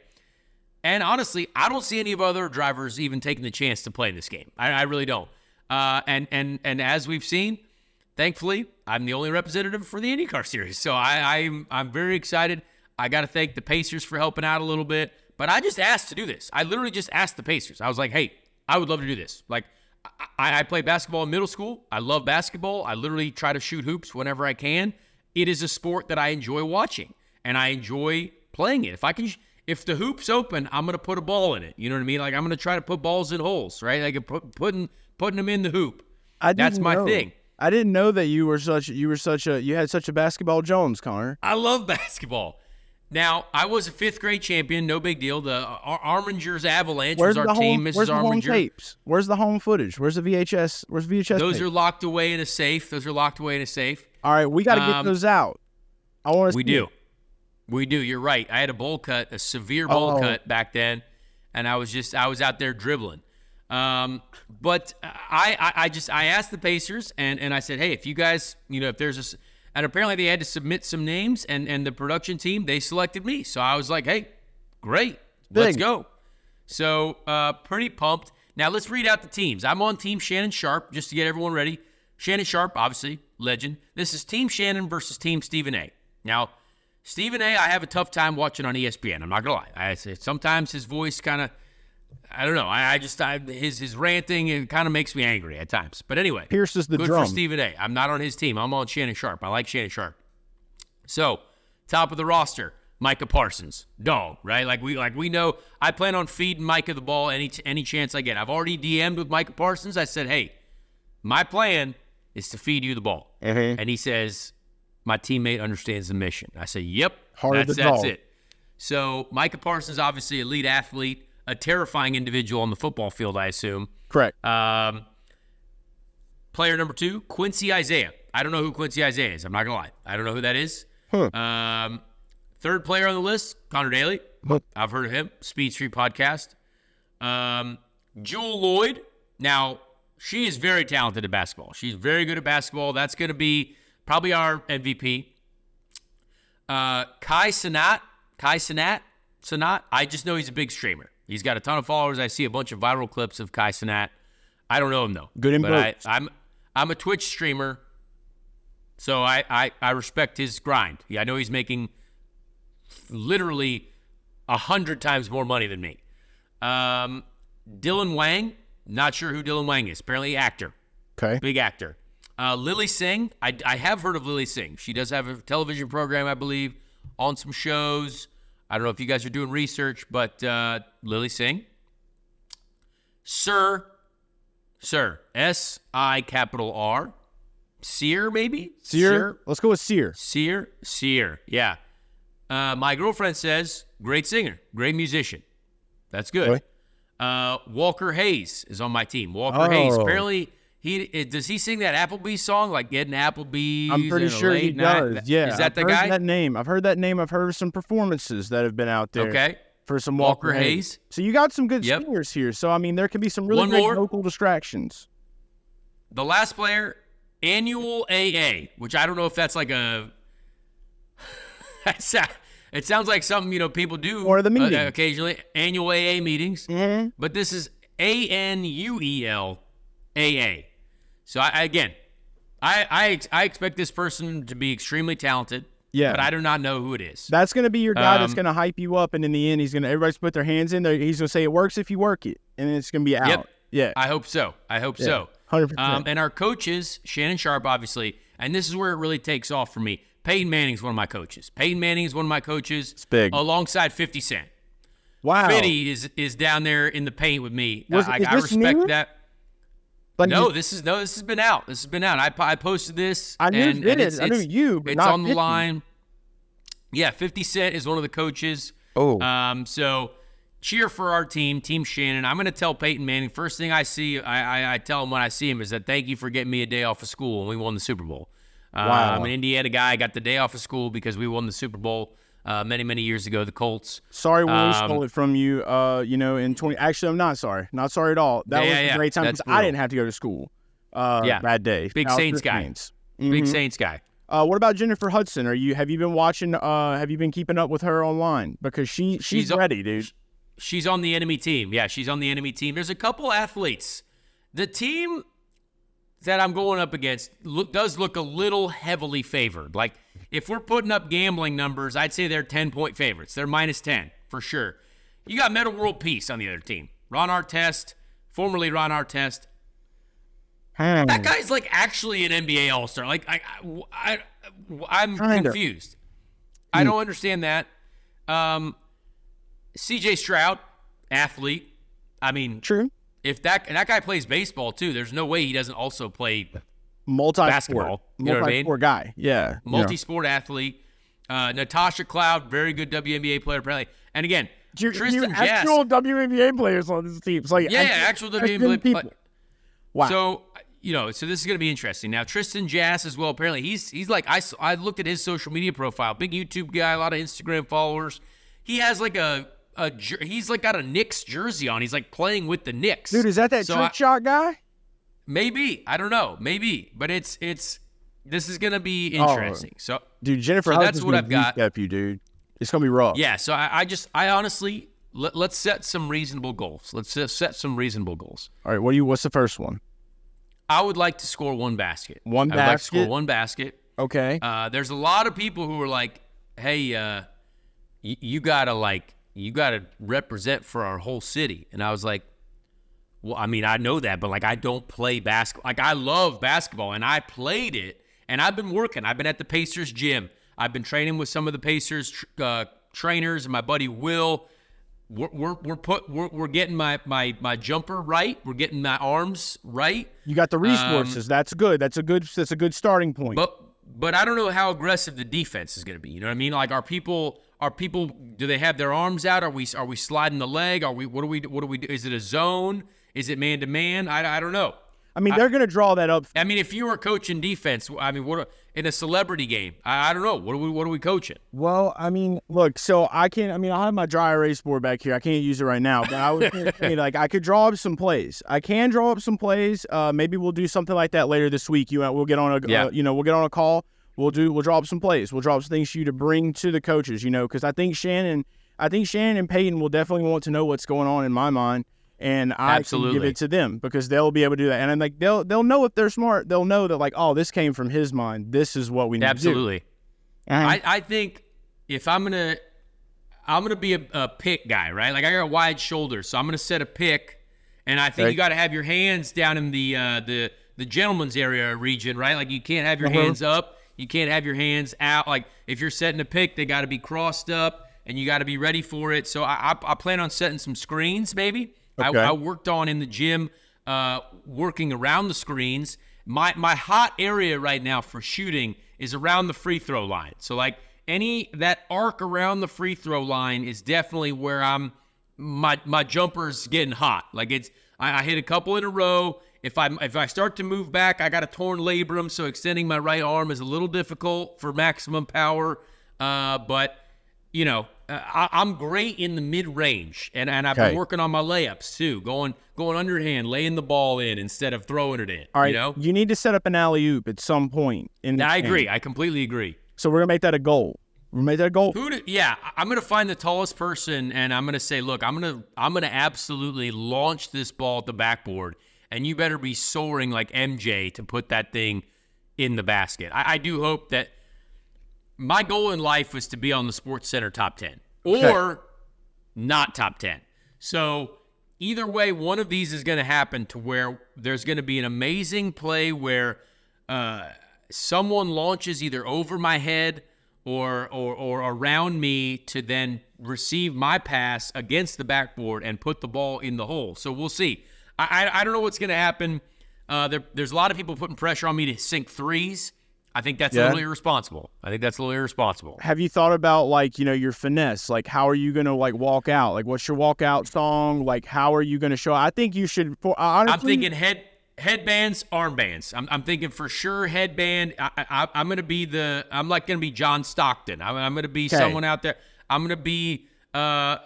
And honestly, I don't see any of other drivers even taking the chance to play in this game. I really don't. And as we've seen, thankfully, I'm the only representative for the IndyCar series. So I'm very excited. I got to thank the Pacers for helping out a little bit. But I just asked to do this. I literally just asked the Pacers. I was like, hey, I would love to do this. Like, I played basketball in middle school. I love basketball. I literally try to shoot hoops whenever I can. It is a sport that I enjoy watching. And I enjoy playing it. If the hoop's open, I'm gonna put a ball in it. You know what I mean? Like, I'm gonna try to put balls in holes, right? Like putting them in the hoop. That's my thing. I didn't know that you had such a basketball Jones, Connor. I love basketball. Now, I was a 5th grade champion. No big deal. The Armingers Avalanche was our team. Where's the home tapes? Where's the home footage? Where's the VHS? Where's VHS? Those tapes? are locked away in a safe. All right, we got to get those out. I want to. We do. We do. You're right. I had a bowl cut, a severe bowl cut back then, and I was out there dribbling. But I asked the Pacers and I said, hey, if you guys, if there's and apparently they had to submit some names and the production team, they selected me. So I was like, hey, great, let's go. So pretty pumped. Now let's read out the teams. I'm on Team Shannon Sharp just to get everyone ready. Shannon Sharp, obviously, legend. This is Team Shannon versus Team Stephen A. Now, Stephen A, I have a tough time watching on ESPN. I'm not going to lie. Sometimes his voice kind of, I don't know. His ranting, it kind of makes me angry at times. But anyway, pierces the good drum. For Stephen A. I'm not on his team. I'm on Shannon Sharp. I like Shannon Sharp. So, top of the roster, Micah Parsons. Dog, right? Like we know, I plan on feeding Micah the ball any chance I get. I've already DM'd with Micah Parsons. I said, hey, my plan is to feed you the ball. Mm-hmm. And he says, my teammate understands the mission. I say, yep, that's it. So Micah Parsons, obviously elite athlete, a terrifying individual on the football field, I assume. Correct. Player number 2, Quincy Isaiah. I don't know who Quincy Isaiah is. I'm not going to lie. I don't know who that is. Third player on the list, Connor Daly. I've heard of him. Speed Street Podcast. Jewel Lloyd. Now, she is very talented at basketball. She's very good at basketball. That's going to be probably our MVP. Kai Cenat. I just know he's a big streamer. He's got a ton of followers. I see a bunch of viral clips of Kai Cenat. I don't know him, though. Good in both. I'm a Twitch streamer, so I respect his grind. Yeah, I know he's making literally 100 times more money than me. Dylan Wang. Not sure who Dylan Wang is. Apparently actor. Okay. Big actor. Lily Singh. I have heard of Lily Singh. She does have a television program, I believe, on some shows. I don't know if you guys are doing research, but Lily Singh. Sir Sir. S-I capital R. Sear, maybe? Sear? Let's go with Sear. Sear. Yeah. My girlfriend says, great singer, great musician. That's good. Really? Walker Hayes is on my team. Walker Hayes. Oh. Apparently, does he sing that Applebee's song, like getting Applebee's? I'm pretty sure he does. Yeah. Is that the I've guy? heard that name. I've heard that name. I've heard of some performances that have been out there. Okay. For some Walker Hayes. So you got some good Yep. singers here. So, I mean, there can be some really One great more. local distractions. The last player, Annual AA, which I don't know if that's like a... It sounds like something, people do Or the meeting. occasionally. Annual AA meetings. Mm-hmm. But this is ANUEL AA. So, I expect this person to be extremely talented. Yeah. But I do not know who it is. That's going to be your guy that's going to hype you up, and in the end, everybody's put their hands in there. He's going to say it works if you work it, and then it's going to be out. Yep. Yeah. I hope so. 100%. And our coaches, Shannon Sharp, obviously, and this is where it really takes off for me. Peyton Manning's one of my coaches. It's big. Alongside 50 Cent. Wow. 50 is down there in the paint with me. Is I this respect new? that. Like, This has been out. I posted this. I knew and it. it's, I knew you, but it's not on the 50. line. Yeah, 50 Cent is one of the coaches. Oh. So cheer for our team, Team Shannon. I'm going to tell Peyton Manning, first thing I see, I tell him when I see him is that thank you for getting me a day off of school when we won the Super Bowl. Wow. I'm an Indiana guy. I got the day off of school because we won the Super Bowl many, many years ago, the Colts. Sorry when we stole it from you, in 20. Actually, I'm not sorry. Not sorry at all. That was a great time because I didn't have to go to school that day. Big Saints guy. Mm-hmm. Big Saints guy. What about Jennifer Hudson? Have you been watching? Have you been keeping up with her online? Because she's ready, dude. She's on the enemy team. Yeah, she's on the enemy team. There's a couple athletes. The team that I'm going up against does look a little heavily favored. Like, if we're putting up gambling numbers, I'd say they're 10-point favorites. They're minus 10 for sure. You got Meta World Peace on the other team. Ron Artest, formerly Ron Artest. That guy's like actually an NBA All-Star. Like, I'm confused. I don't understand that. CJ Stroud, athlete. I mean, true. If that guy plays baseball too, there's no way he doesn't also play basketball. You know what I mean? Multi-sport guy. Yeah. Multi-sport athlete. Natasha Cloud, very good WNBA player apparently. And again, Tristan Jass. Actual WNBA players on this team. It's like actual WNBA people. Wow. So so this is going to be interesting. Now, Tristan Jass as well, apparently, he's like, I looked at his social media profile, big YouTube guy, a lot of Instagram followers. He has like he's like got a Knicks jersey on. He's like playing with the Knicks. Dude, is that trick shot guy? Maybe. I don't know. Maybe. But this is going to be interesting. So, dude, Jennifer that's what I've got. Up you, dude. It's going to be rough. Yeah, so I honestly, let's set some reasonable goals. Let's set some reasonable goals. All right, what's the first one? I would like to score one basket. I would like to score one basket. Okay. There's a lot of people who are like, hey, you gotta represent for our whole city. And I was like, well, I mean, I know that, but like, I don't play basketball. Like, I love basketball and I played it and I've been working. I've been at the Pacers gym. I've been training with some of the Pacers trainers and my buddy Will. We're getting my jumper right. We're getting my arms right. You got the resources. That's good. That's a good starting point. But I don't know how aggressive the defense is going to be. You know what I mean? Like, are people? Do they have their arms out? Are we sliding the leg? What do we do? Is it a zone? Is it man to man? I don't know. I mean, they're going to draw that up. I mean, if you were coaching defense, I mean, in a celebrity game? I don't know. What are we coaching? Well, I mean, look. So I have my dry erase board back here. I can't use it right now, but I was saying, like, I could draw up some plays. I can draw up some plays. Maybe we'll do something like that later this week. We'll get on we'll get on a call. We'll draw up some plays. We'll draw up some things for you to bring to the coaches. Because I think Shannon and Peyton will definitely want to know what's going on in my mind. And I can give it to them because they'll be able to do that. And I'm like, they'll know if they're smart. They'll know that, like, oh, this came from his mind. This is what we need Absolutely. to do. I think if I'm gonna be a pick guy, right? Like, I got wide shoulders, so I'm gonna set a pick, and I think you got to have your hands down in the gentleman's area region, right? Like, you can't have your hands up, you can't have your hands out. Like, if you're setting a pick, they got to be crossed up, and you got to be ready for it. So I plan on setting some screens, maybe. Okay. I worked on in the gym working around the screens. My hot area right now for shooting is around the free throw line. So like that arc around the free throw line is definitely where my jumper's getting hot. Like I hit a couple in a row. If I start to move back, I got a torn labrum, so extending my right arm is a little difficult for maximum power. But I'm great in the mid-range, and I've been working on my layups too, going underhand, laying the ball in instead of throwing it in. All right, you need to set up an alley-oop at some point. I agree. I completely agree. So we're gonna make that a goal. I'm gonna find the tallest person, and I'm gonna say, look, I'm gonna absolutely launch this ball at the backboard, and you better be soaring like MJ to put that thing in the basket. I do hope that. My goal in life was to be on the Sports Center top 10 or not top 10. So either way, one of these is going to happen to where there's going to be an amazing play where someone launches either over my head or around me to then receive my pass against the backboard and put the ball in the hole. So we'll see. I don't know what's going to happen. There's a lot of people putting pressure on me to sink threes. I think that's a little irresponsible. Have you thought about, your finesse? Like, how are you going to, walk out? Like, what's your walkout song? Like, how are you going to show? I think you should, honestly. I'm thinking headbands, armbands. I'm thinking for sure headband. I'm going to be I'm going to be John Stockton. I'm going to be someone out there. I'm going to be I'm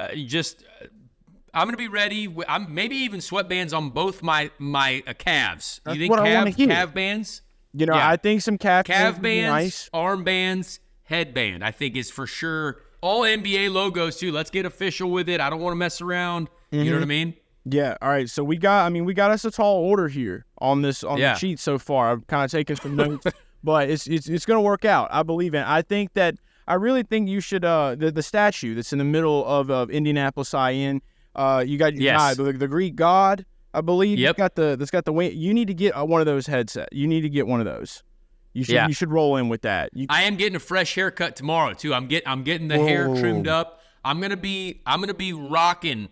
going to be ready. I'm maybe even sweatbands on both my calves. That's you think calf bands? I think some calf bands, nice. Armbands, headband, I think is for sure. All NBA logos too. Let's get official with it. I don't want to mess around. You know what I mean? Yeah. All right. So we got us a tall order here on the sheet so far. I've kind of taken some notes, but it's going to work out. I believe in it. I really think you should the statue that's in the middle of Indianapolis IN. You got your guy, the Greek god. I believe that's got the wing. You need to get one of those headsets. You need to get one of those. You should roll in with that. I am getting a fresh haircut tomorrow too. I'm getting the hair trimmed up. I'm gonna be rocking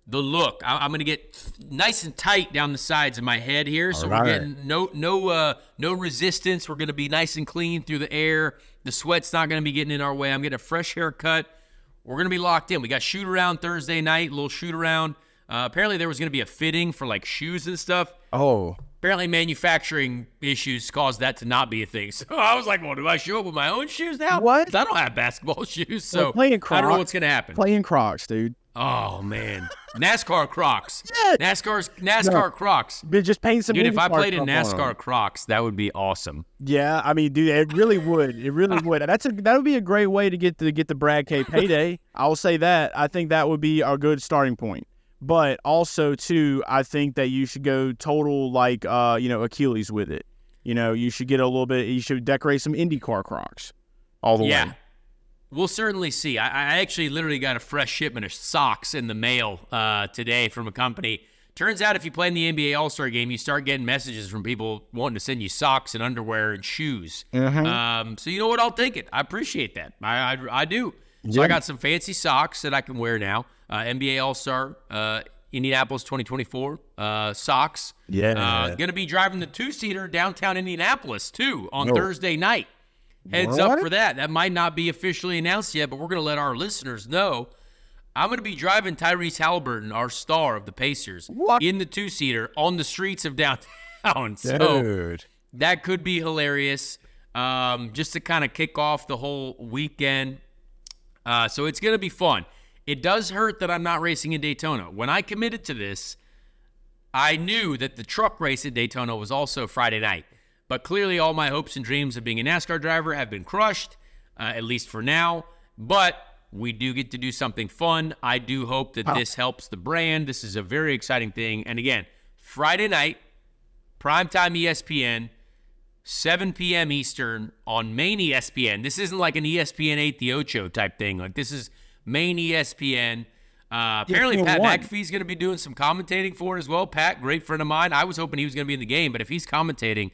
the look. I'm gonna get nice and tight down the sides of my head here. So we're getting no resistance. We're gonna be nice and clean through the air. The sweat's not gonna be getting in our way. I'm getting a fresh haircut. We're gonna be locked in. We got shoot around Thursday night. A little shoot around. Apparently there was going to be a fitting for shoes and stuff. Oh. Apparently manufacturing issues caused that to not be a thing. So I was like, well, do I show up with my own shoes now? What? I don't have basketball shoes, so I don't know what's going to happen. Playing Crocs, dude. Oh, man. NASCAR Crocs. NASCAR Crocs. Just paint some. Dude, if I played in NASCAR Crocs, that would be awesome. Yeah, I mean, dude, it really would. It really would. That would be a great way to get the Brad K payday. I will say that. I think that would be a good starting point. But also, too, I think that you should go total, Achilles with it. You should get a little bit, you should decorate some Indycar Crocs all the way. Yeah. We'll certainly see. I actually literally got a fresh shipment of socks in the mail today from a company. Turns out if you play in the NBA All-Star Game, you start getting messages from people wanting to send you socks and underwear and shoes. So you know what? I'll take it. I appreciate that. I do. So I got some fancy socks that I can wear now. NBA All-Star, Indianapolis 2024 socks. Yeah. Going to be driving the two-seater downtown Indianapolis, too, on Thursday night. Heads up for that. That might not be officially announced yet, but we're going to let our listeners know. I'm going to be driving Tyrese Halliburton, our star of the Pacers, in the two-seater on the streets of downtown. So that could be hilarious, just to kind of kick off the whole weekend. So it's going to be fun. It does hurt that I'm not racing in Daytona. When I committed to this, I knew that the truck race at Daytona was also Friday night. But clearly all my hopes and dreams of being a NASCAR driver have been crushed, at least for now. But we do get to do something fun. I do hope that this helps the brand. This is a very exciting thing. And again, Friday night, primetime ESPN, 7 p.m. Eastern on main ESPN. This isn't like an ESPN 8 the Ocho type thing. Like, this is main ESPN. Apparently Pat McAfee's going to be doing some commentating for it as well. Pat, great friend of mine. I was hoping he was going to be in the game, but if he's commentating,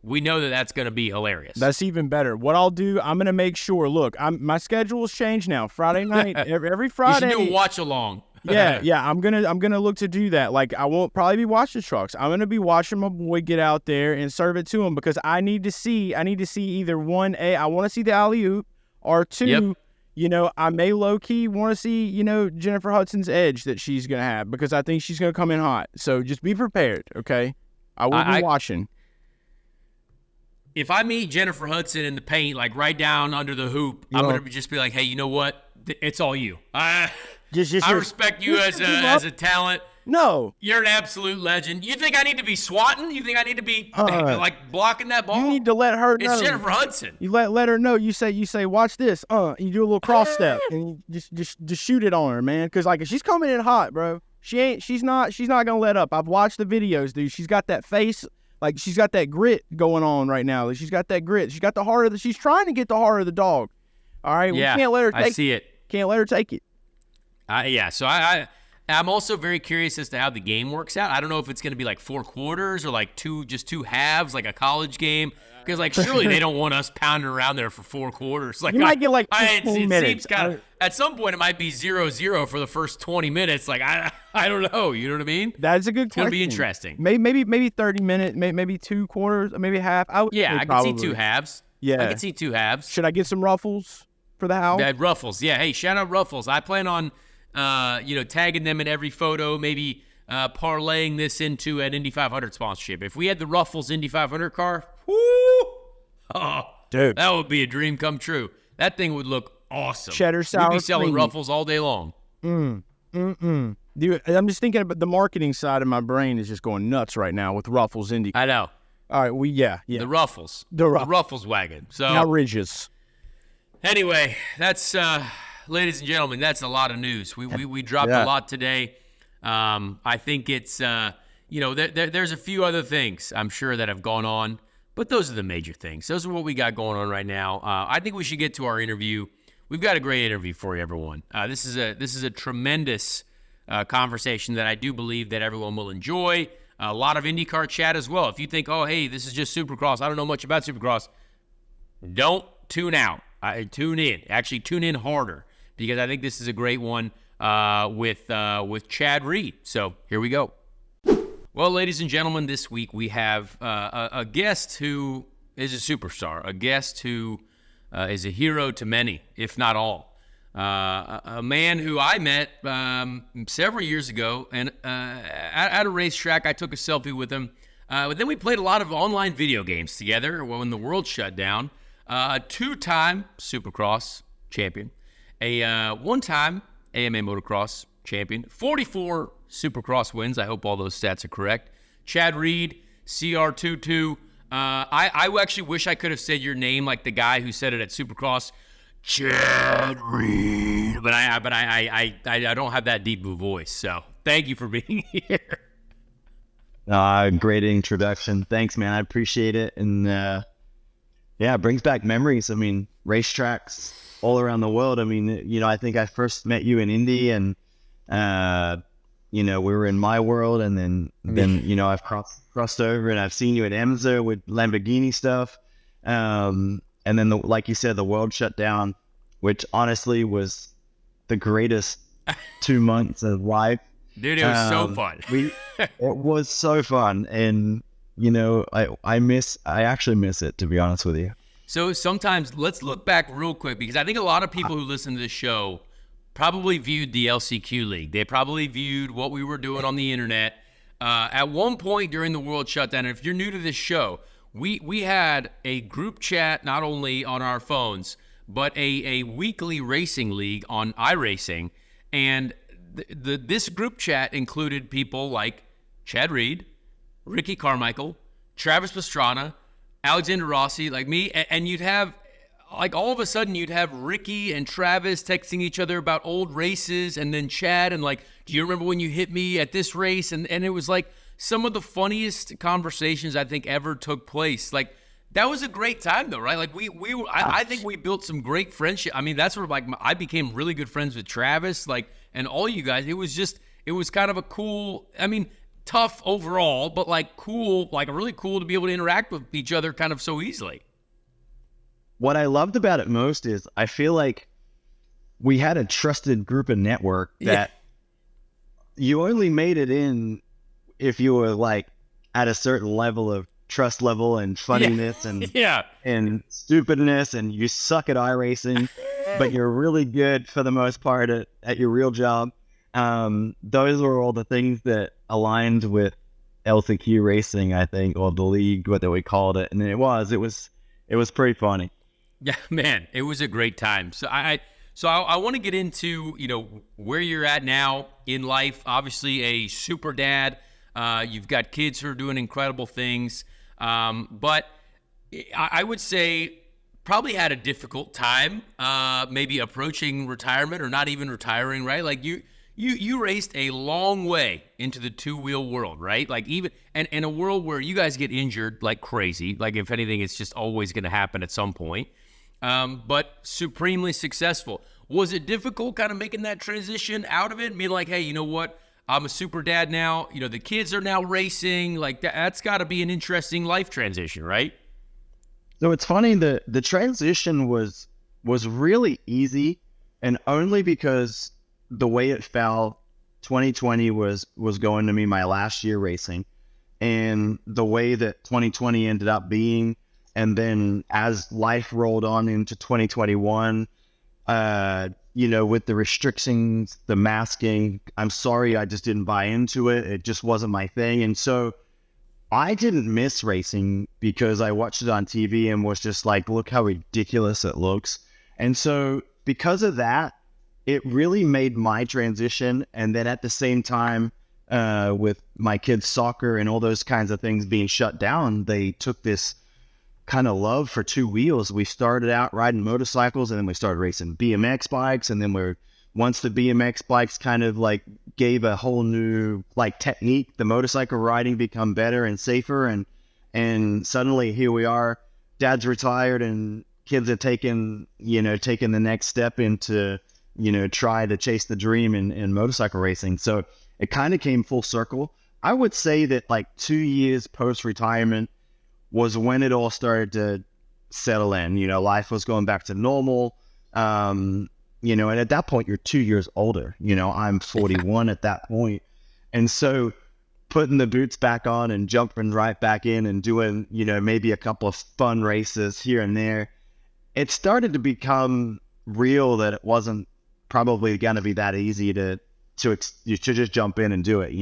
we know that that's going to be hilarious. That's even better. What I'll do, I'm going to make sure, look, my schedule's changed now. Friday night, every Friday. You should do a watch along. Yeah. I'm gonna look to do that. Like, I won't probably be watching trucks. I'm gonna be watching my boy get out there and serve it to him, because I need to see either one, I want to see the alley-oop, or two, I may low-key want to see, Jennifer Hudson's edge that she's gonna have, because I think she's gonna come in hot. So just be prepared, okay? I will be watching. If I meet Jennifer Hudson in the paint, like right down under the hoop, I'm going to just be like, hey, you know what? It's all you. I respect you as a talent. No. You're an absolute legend. You think I need to be swatting? You think I need to be like blocking that ball? You need to let her know. It's Jennifer Hudson. You let her know. You say, watch this. You do a little cross step and you just shoot it on her, man. Because like, if she's coming in hot, bro, she's not gonna let up. I've watched the videos, dude. She's got that face. Like, she's got that grit going on right now. She's got that grit. She's got the heart of she's trying to get the heart of the dog. All right? Yeah, we can't let her take I see it. Can't let her take it. So I'm also very curious as to how the game works out. I don't know if it's going to be like 4 quarters or like two halves, like a college game. Because, like, surely they don't want us pounding around there for 4 quarters. Like, you might get like 15 minutes. Seems kind of, at some point, it might be 0-0 for the first 20 minutes. Like, I don't know. You know what I mean? That's a good question. It's going to be interesting. Maybe 30 minutes, maybe 2 quarters, maybe half. I could see 2 halves. Yeah. I could see 2 halves. Should I get some Ruffles for the house? Yeah, Ruffles. Yeah, hey, shout out Ruffles. I plan on, tagging them in every photo, maybe parlaying this into an Indy 500 sponsorship. If we had the Ruffles Indy 500 car, whoo! Oh, dude, that would be a dream come true. That thing would look awesome. Cheddar sour We'd be selling cream. Ruffles all day long. Dude, I'm just thinking about the marketing side of my brain is just going nuts right now with Ruffles Indy. I know. All right, The Ruffles. The Ruffles wagon. So outrageous. Anyway, that's ladies and gentlemen, that's a lot of news. We dropped a lot today. I think it's there's a few other things I'm sure that have gone on. But those are the major things. Those are what we got going on right now. I think we should get to our interview. We've got a great interview for you, everyone. This is a tremendous conversation that I do believe that everyone will enjoy. A lot of IndyCar chat as well. If you think, oh, hey, this is just Supercross, I don't know much about Supercross, don't tune out. Tune in. Actually, tune in harder, because I think this is a great one with Chad Reed. So here we go. Well, ladies and gentlemen, this week we have a guest who is a superstar, a guest who is a hero to many, if not all. A man who I met several years ago, and at a racetrack, I took a selfie with him. But then we played a lot of online video games together when the world shut down. A 2-time Supercross champion, a 1-time AMA Motocross champion, 44 Supercross wins. I hope all those stats are correct. Chad Reed, CR22. I actually wish I could have said your name like the guy who said it at Supercross, Chad Reed. But I don't have that deep of a voice. So thank you for being here. Great introduction. Thanks, man. I appreciate it. And it brings back memories. I mean, racetracks all around the world. I mean, I think I first met you in Indy, and we were in my world, and then I've crossed over, and I've seen you at IMSA with Lamborghini stuff, and then like you said, the world shut down, which honestly was the greatest 2 months of life. Dude, it was so fun. It was so fun, and I actually miss it, to be honest with you. So sometimes let's look back real quick, because I think a lot of people who listen to this show probably viewed the LCQ League. They probably viewed what we were doing on the internet. At one point during the world shutdown, and if you're new to this show, we had a group chat not only on our phones, but a weekly racing league on iRacing. And this group chat included people like Chad Reed, Ricky Carmichael, Travis Pastrana, Alexander Rossi, like me, and you'd have, like, all of a sudden you'd have Ricky and Travis texting each other about old races, and then Chad and like, do you remember when you hit me at this race? And it was like some of the funniest conversations I think ever took place. Like, that was a great time though, right? Like I think we built some great friendship. I mean, that's where like I became really good friends with Travis, like, and all you guys. It was kind of a cool, I mean, tough overall, but like cool, like really cool to be able to interact with each other kind of so easily. What I loved about it most is I feel like we had a trusted group and network that you only made it in if you were like at a certain level of trust level and funniness and Yeah. and stupidness, and you suck at iRacing, but you're really good for the most part at your real job. Those were all the things that aligned with LCQ racing, I think, or the league, what we called it. And it was pretty funny. Yeah, man, it was a great time. So I want to get into, where you're at now in life. Obviously a super dad. You've got kids who are doing incredible things. But I would say probably had a difficult time, maybe approaching retirement or not even retiring, right? Like you raced a long way into the two-wheel world, right? Like even and in a world where you guys get injured like crazy. Like if anything, it's just always going to happen at some point. But supremely successful. Was it difficult kind of making that transition out of it? Being like, hey, you know what? I'm a super dad now. The kids are now racing. Like that's got to be an interesting life transition, right? So it's funny, the transition was really easy, and only because the way it fell, 2020 was going to be my last year racing, and the way that 2020 ended up being, and then as life rolled on into 2021, with the restrictions, the masking, I'm sorry, I just didn't buy into it. It just wasn't my thing. And so I didn't miss racing because I watched it on TV and was just like, look how ridiculous it looks. And so because of that, it really made my transition. And then at the same time, with my kids' soccer and all those kinds of things being shut down, they took this kind of love for two wheels. We started out riding motorcycles, and then we started racing BMX bikes, and then once the BMX bikes kind of like gave a whole new like technique, the motorcycle riding become better and safer, and suddenly here we are, dad's retired and kids are taking the next step into try to chase the dream in motorcycle racing. So it kind of came full circle. I would say that like 2 years post retirement was when it all started to settle in. Life was going back to normal. And at that point, you're 2 years older. I'm 41 at that point. And so putting the boots back on and jumping right back in and doing, maybe a couple of fun races here and there, it started to become real that it wasn't probably going to be that easy to just jump in and do it,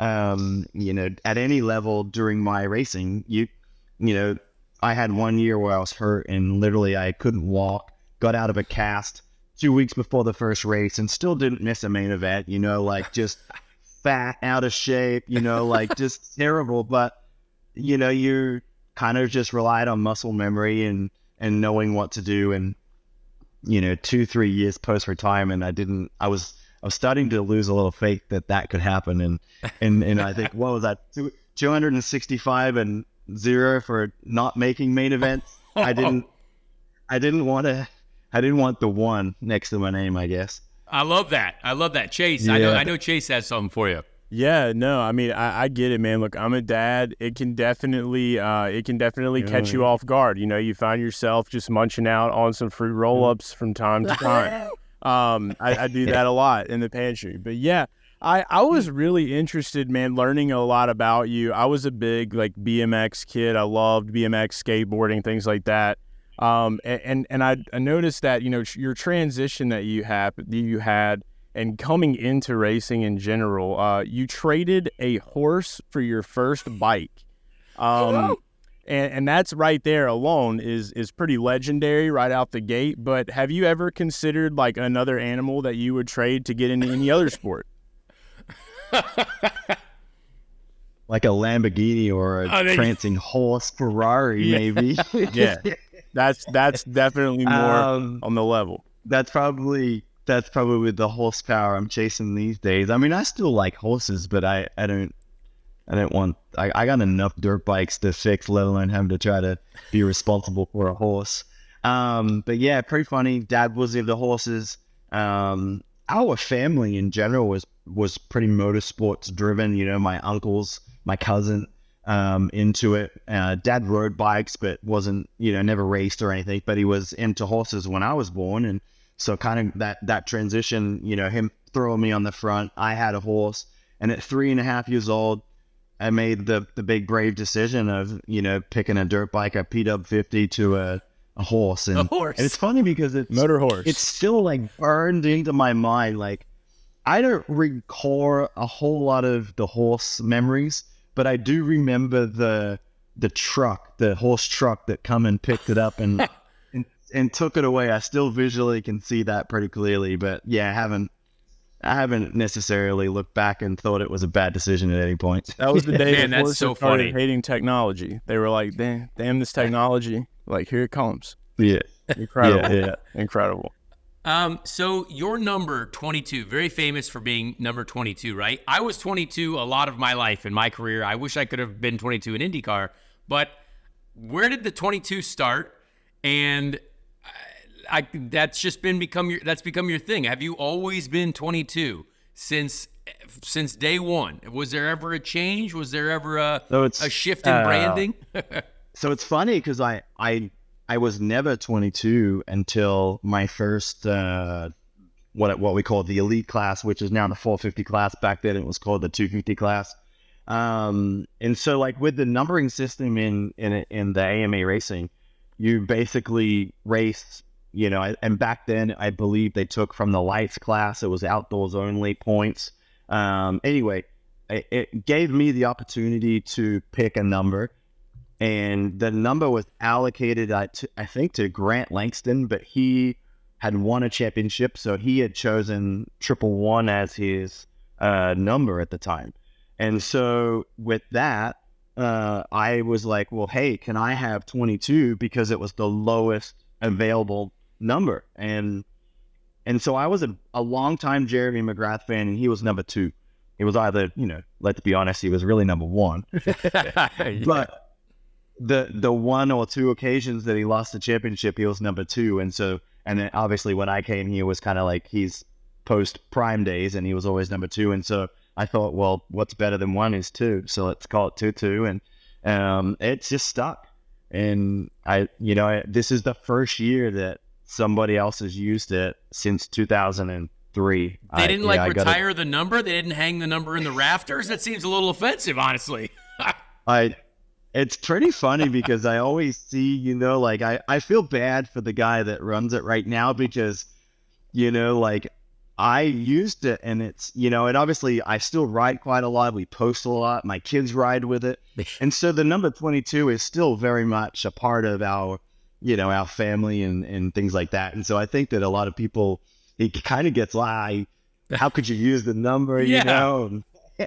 at any level during my racing. I had 1 year where I was hurt and literally I couldn't walk, got out of a cast 2 weeks before the first race and still didn't miss a main event, like just fat, out of shape, like just terrible. But, you kind of just relied on muscle memory and knowing what to do. And, 2-3 years post retirement, I was starting to lose a little faith that could happen. And I think, what was that? 265 and 0 for not making main events. I didn't want the 1 next to my name, I guess. I love that. Chase, Yeah. I know Chase has something for you. Yeah, no, I mean, I get it, man. Look, I'm a dad. It can definitely catch you off guard. You find yourself just munching out on some fruit roll-ups from time to time. I do that a lot in the pantry. But yeah, I was really interested, man, learning a lot about you. I was a big like BMX kid. I loved BMX, skateboarding, things like that. And I noticed that your transition that you had and coming into racing in general, you traded a horse for your first bike. And that's right there alone is pretty legendary right out the gate. But have you ever considered like another animal that you would trade to get into any other sport? Like a Lamborghini or a prancing horse, Ferrari, maybe. Yeah, that's definitely more on the level. That's probably the horsepower I'm chasing these days. I mean, I still like horses, but I don't want. I got enough dirt bikes to fix, let alone having to try to be responsible for a horse. But yeah, pretty funny. Dad was into horses. Our family in general was pretty motorsports driven. My uncles, my cousin, into it. Dad rode bikes, but wasn't, never raced or anything, but he was into horses when I was born. And so kind of that transition, him throwing me on the front. I had a horse, and at 3.5 years old, I made the big brave decision of, picking a dirt bike, a PW50 to a horse. And, A horse. and it's funny because Motor horse. it's still like burned into my mind. Like, I don't recall a whole lot of the horse memories, but I do remember the truck, the horse truck that come and picked it up and and took it away. I still visually can see that pretty clearly, but yeah, I haven't necessarily looked back and thought it was a bad decision at any point. That was the day Man, before that's so they started funny. hating technology. They were like, damn this technology. Like, here it comes. Yeah. Incredible. Yeah. Incredible. So your number 22, very famous for being number 22, right? I was 22 a lot of my life in my career. I wish I could have been 22 in IndyCar, but where did the 22 start? And that's just become your thing. Have you always been 22 since day one? Was there ever a change? Was there ever a shift in branding? So it's funny because I was never 22 until my first what we call the elite class, which is now the 450 class. Back then it was called the 250 class. And so like with the numbering system in the AMA racing, you basically race, and back then I believe they took from the lights class. It was outdoors only points. Anyway, it gave me the opportunity to pick a number. And the number was allocated, I think, to Grant Langston, but he had won a championship, so he had chosen 111 as his number at the time. And so with that, I was like, well, hey, can I have 22? Because it was the lowest available number. And so I was a long-time Jeremy McGrath fan, and he was number 2. He was either, let's be honest, he was really number 1. But the one or two occasions that he lost the championship, he was number 2. And then obviously when I came here, was kind of like he's post prime days, and he was always number 2. And so I thought, well, what's better than 1 is 2. So let's call it 2-2. And it's just stuck. And this is the first year that somebody else has used it since 2003. They didn't retire the number. They didn't hang the number in the rafters. That seems a little offensive, honestly. It's pretty funny because I always see, I feel bad for the guy that runs it right now because, I used it and it's, and obviously I still ride quite a lot. We post a lot. My kids ride with it. And so the number 22 is still very much a part of our, our family and things like that. And so I think that a lot of people, it kind of gets like, how could you use the number, And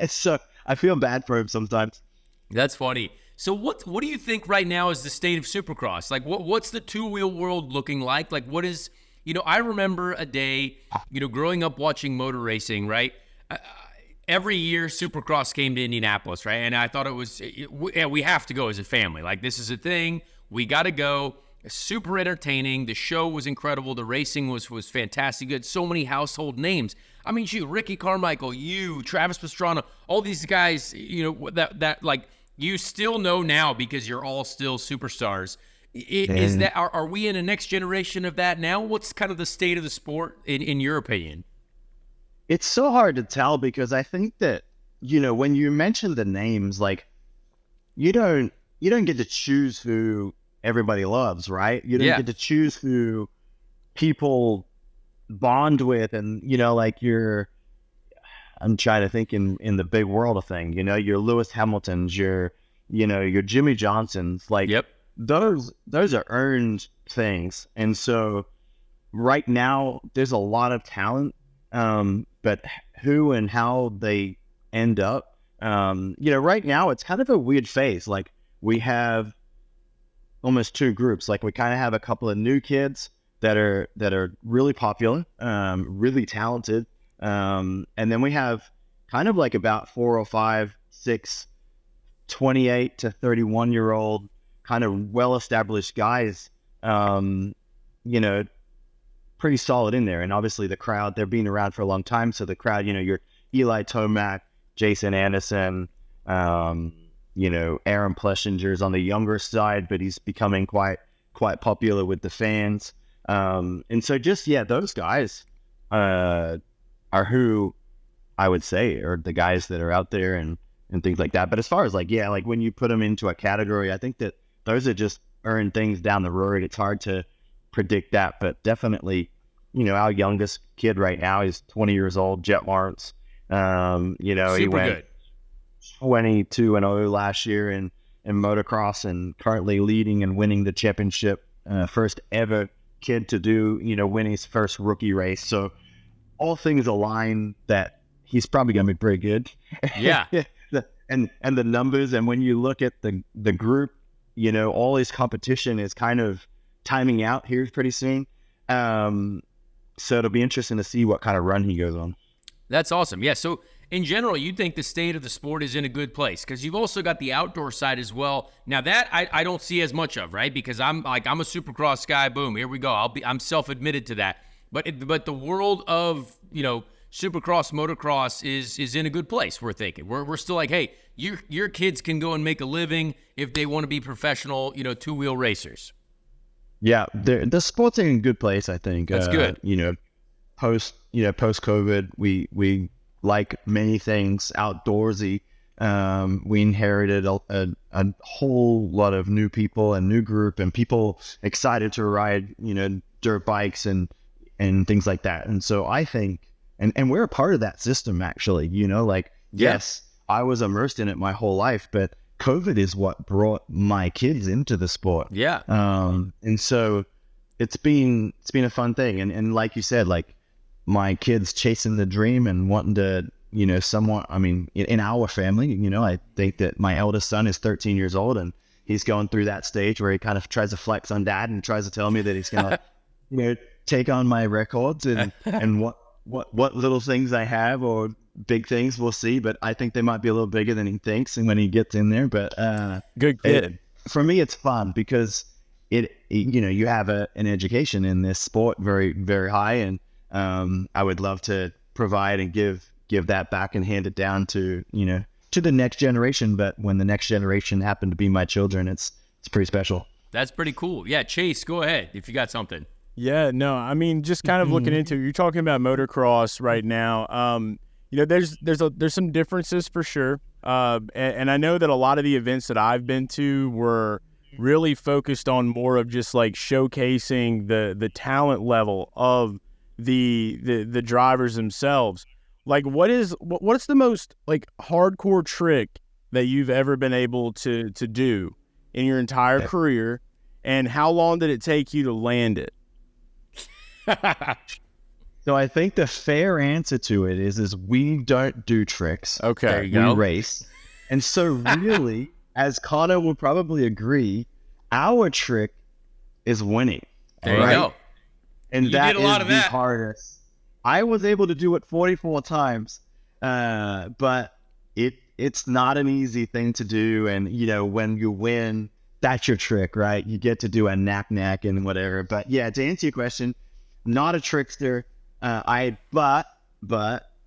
so I feel bad for him sometimes. That's funny. So what do you think right now is the state of Supercross? Like what's the two-wheel world looking like? Like what is, I remember a day, growing up watching motor racing, right? Every year Supercross came to Indianapolis, right? And I thought we have to go as a family. Like this is a thing. We got to go. Super entertaining. The show was incredible. The racing was fantastic. Good. So many household names. I mean, Ricky Carmichael, Travis Pastrana, all these guys, that like, you still know now because you're all still superstars. Is that are we in a next generation of that now? What's kind of the state of the sport in your opinion? It's so hard to tell because I think that when you mention the names, like you don't get to choose who everybody loves, right? You don't get to choose who people bond with, and I'm trying to think in the big world of thing, your Lewis Hamiltons, your Jimmy Johnsons, like those are earned things. And so right now there's a lot of talent, but who and how they end up, right now it's kind of a weird phase. Like we have almost 2 groups. Like we kind of have a couple of new kids that are really popular, really talented. And then we have kind of like about 4 or 5, 6, 28 to 31 year old kind of well-established guys, pretty solid in there. And obviously the crowd, they're being around for a long time. So the crowd, your Eli Tomac, Jason Anderson, Aaron Plessinger's on the younger side, but he's becoming quite popular with the fans. And so just, those guys, are who I would say are the guys that are out there and things like that. But as far as like, yeah, like when you put them into a category, I think that those are just earn things down the road. It's hard to predict that, but definitely, you know, our youngest kid right now is 20 years old, Jet Lawrence. You know, he Super went good. 22-0 last year in motocross and currently leading and winning the championship. First ever kid to do, you know, win his first rookie race. So all things align that he's probably going to be pretty good. Yeah. and the numbers, and when you look at the group, you know, all his competition is kind of timing out here pretty soon. So it'll be interesting to see what kind of run he goes on. That's awesome. Yeah. So in general, you think the state of the sport is in a good place because you've also got the outdoor side as well. Now that I don't see as much of, right? Because I'm a supercross guy. Boom, here we go. I'm self-admitted to that. But the world of, you know, supercross, motocross is in a good place. We're thinking we're still like, hey, your kids can go and make a living if they want to be professional, you know, two-wheel racers. Yeah, the sport's in a good place, I think. That's good. You know, post COVID, we like many things outdoorsy. We inherited a whole lot of new people and new group and people excited to ride, you know, dirt bikes and things like that. And so I think, and we're a part of that system actually, you know, like, yes, I was immersed in it my whole life, but COVID is what brought my kids into the sport. Yeah. And so it's been a fun thing. And like you said, like my kids chasing the dream and wanting to, you know, somewhat, I mean, in our family, you know, I think that my eldest son is 13 years old and he's going through that stage where he kind of tries to flex on dad and tries to tell me that he's going to, you know, take on my records and what little things I have or big things we'll see, but I think they might be a little bigger than he thinks and when he gets in there. But good kid. For me, it's fun because it you know, you have an education in this sport very, very high, and I would love to provide and give that back and hand it down to, you know, to the next generation. But when the next generation happen to be my children, it's pretty special. That's pretty cool. Yeah, Chase, go ahead if you got something. Yeah, no, I mean, just kind of looking into, you're talking about motocross right now. You know, there's some differences for sure. And I know that a lot of the events that I've been to were really focused on more of just like showcasing the talent level of the drivers themselves. Like what's the most like hardcore trick that you've ever been able to do in your entire career, and how long did it take you to land it? So I think the fair answer to it is we don't do tricks. Okay. There you We go. race. And so really, as Connor will probably agree, our trick is winning. There you go. And You that did a lot is of the that. hardest. I was able to do it 44 times, but it's not an easy thing to do. And, you know, when you win, that's your trick, right? You get to do a knack and whatever. But yeah, to answer your question, not a trickster. But I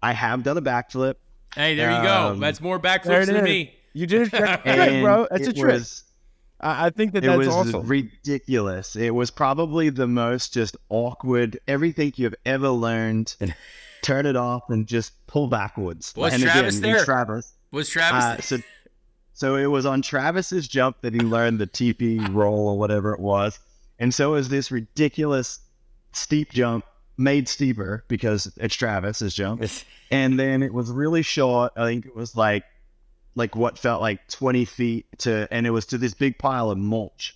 have done a backflip. Hey, there you go. That's more There backflips it than is. me. You did a trick, And bro. That's a it trick. was- I think It that's was awesome. ridiculous. It was probably the most just awkward, everything you've ever learned. Turn it off and just pull backwards. Was and Travis again, there? Travis. Was Travis? So it was on Travis's jump that he learned the TP roll or whatever it was. And so it was this ridiculous steep jump, made steeper because it's Travis's jump. And then it was really short. I think it was like what felt like 20 feet and it was to this big pile of mulch.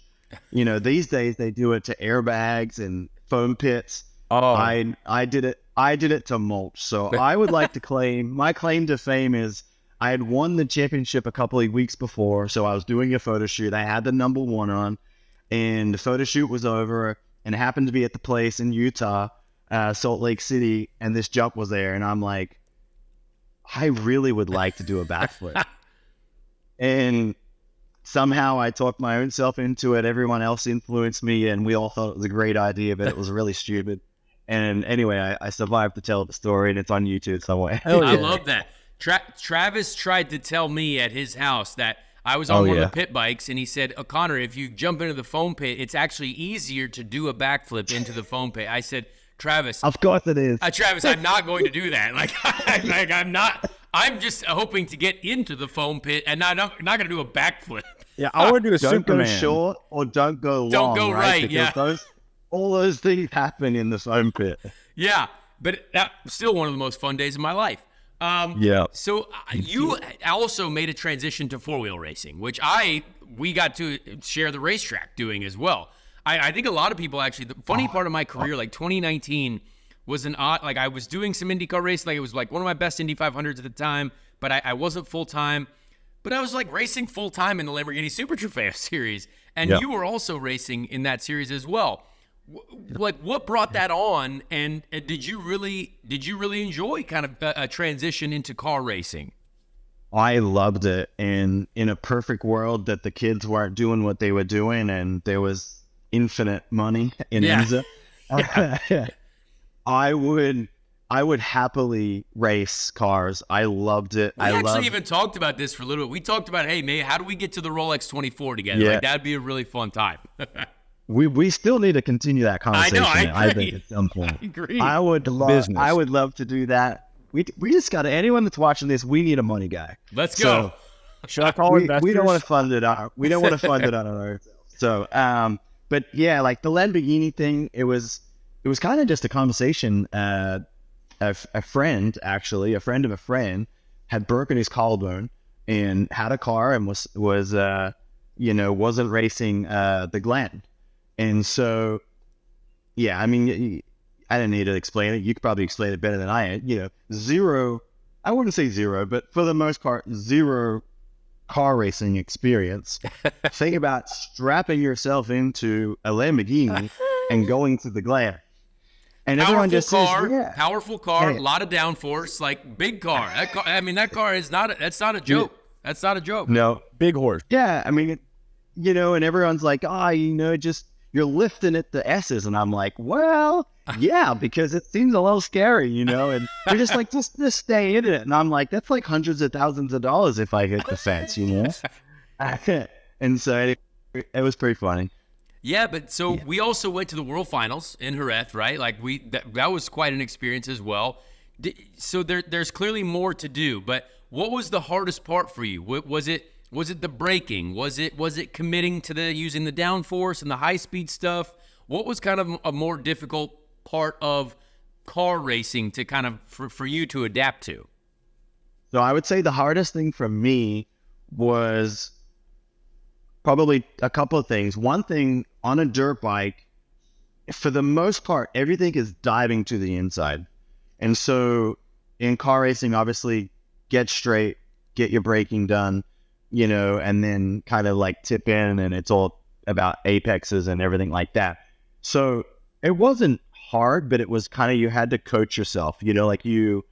You know, these days they do it to airbags and foam pits. Oh, I did it to mulch. So I would like to claim, my claim to fame is I had won the championship a couple of weeks before. So I was doing a photo shoot. I had the number 1 on and the photo shoot was over and it happened to be at the place in Utah, Salt Lake City. And this jump was there. And I'm like, I really would like to do a backflip. And somehow I talked my own self into it. Everyone else influenced me, and we all thought it was a great idea, but it was really stupid. And anyway, I survived to tell the story, and it's on YouTube somewhere. Hell I yeah. love that. Travis tried to tell me at his house that I was on one of the pit bikes, and he said, Connor, if you jump into the foam pit, it's actually easier to do a backflip into the foam pit. I said, Travis. Of course it is. Travis, I'm not going to do that. I'm not. I'm just hoping to get into the foam pit and not going to do a backflip. Yeah, I want to do a Don't Superman. go short or don't go long. Don't go right, Because all those things happen in the foam pit. Yeah, but that's still one of the most fun days of my life. Yeah. So you also made a transition to four-wheel racing, which we got to share the racetrack doing as well. I think a lot of people actually, the funny part of my career, like 2019 was an odd, like I was doing some IndyCar racing, like it was like one of my best Indy 500s at the time, but I wasn't full-time. But I was like racing full-time in the Lamborghini Super Trofeo series, and you were also racing in that series as well. Like, what brought that on, and did you really enjoy kind of a transition into car racing? I loved it, and in a perfect world that the kids weren't doing what they were doing, and there was infinite money in IMSA, I would happily race cars. I loved it. We actually even talked about this for a little bit. We talked about, hey, man, how do we get to the Rolex 24 together? Yeah. Like, that'd be a really fun time. We still need to continue that conversation. I agree. think at some point. I agree. I would love to do that. We just got to, anyone that's watching this, we need a money guy. Let's go. Should I call investors? We don't want to fund it on. We don't want to fund it on our own. So, but yeah, like the Lamborghini thing, it was kind of just a conversation. A friend of a friend had broken his collarbone and had a car and wasn't racing the Glen. And so, yeah, I mean, I didn't need to explain it. You could probably explain it better than I. I wouldn't say zero, but for the most part, zero car racing experience. Think about strapping yourself into a Lamborghini and going to the Glen. And everyone just says, powerful car, Hey. a lot of downforce, like big car. That car is that's not a joke. That's not a joke. No. Big horse. Yeah, I mean, and everyone's like, just you're lifting at the S's, and I'm like, well, yeah, because it seems a little scary, and they're just like, just stay in it, and I'm like, that's like hundreds of thousands of dollars if I hit the fence, and so it was pretty funny. Yeah, but we also went to the World Finals in Jerez, right? Like that was quite an experience as well. So there's clearly more to do, but what was the hardest part for you? Was it the braking? Was it committing to using the downforce and the high speed stuff? What was kind of a more difficult part of car racing to kind of for you to adapt to? So I would say the hardest thing for me was probably a couple of things. One thing, on a dirt bike, for the most part, everything is diving to the inside. And so in car racing, obviously, get straight, get your braking done, and then kind of like tip in, and it's all about apexes and everything like that. So it wasn't hard, but it was kind of, you had to coach yourself, like you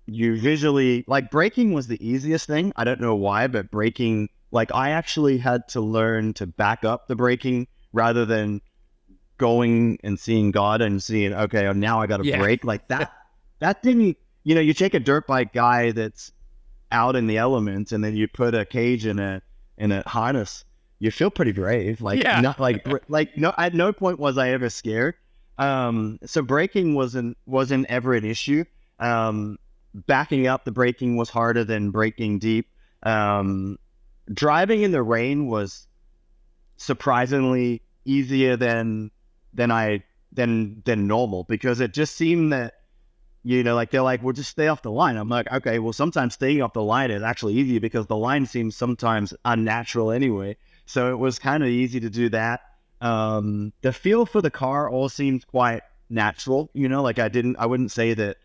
visually, like braking was the easiest thing. I don't know why, but braking, like I actually had to learn to back up the braking rather than going and seeing God and seeing, okay, now I got to brake like that. That didn't, you take a dirt bike guy that's out in the elements and then you put a cage in a harness, you feel pretty brave. Not no, at no point was I ever scared. So braking wasn't ever an issue. Backing up the braking was harder than braking deep. Driving in the rain was surprisingly easier than normal, because it just seemed that, like they're like, well, just stay off the line. I'm like, okay, well, sometimes staying off the line is actually easier because the line seems sometimes unnatural anyway. So it was kind of easy to do that. The feel for the car all seemed quite natural, like I wouldn't say that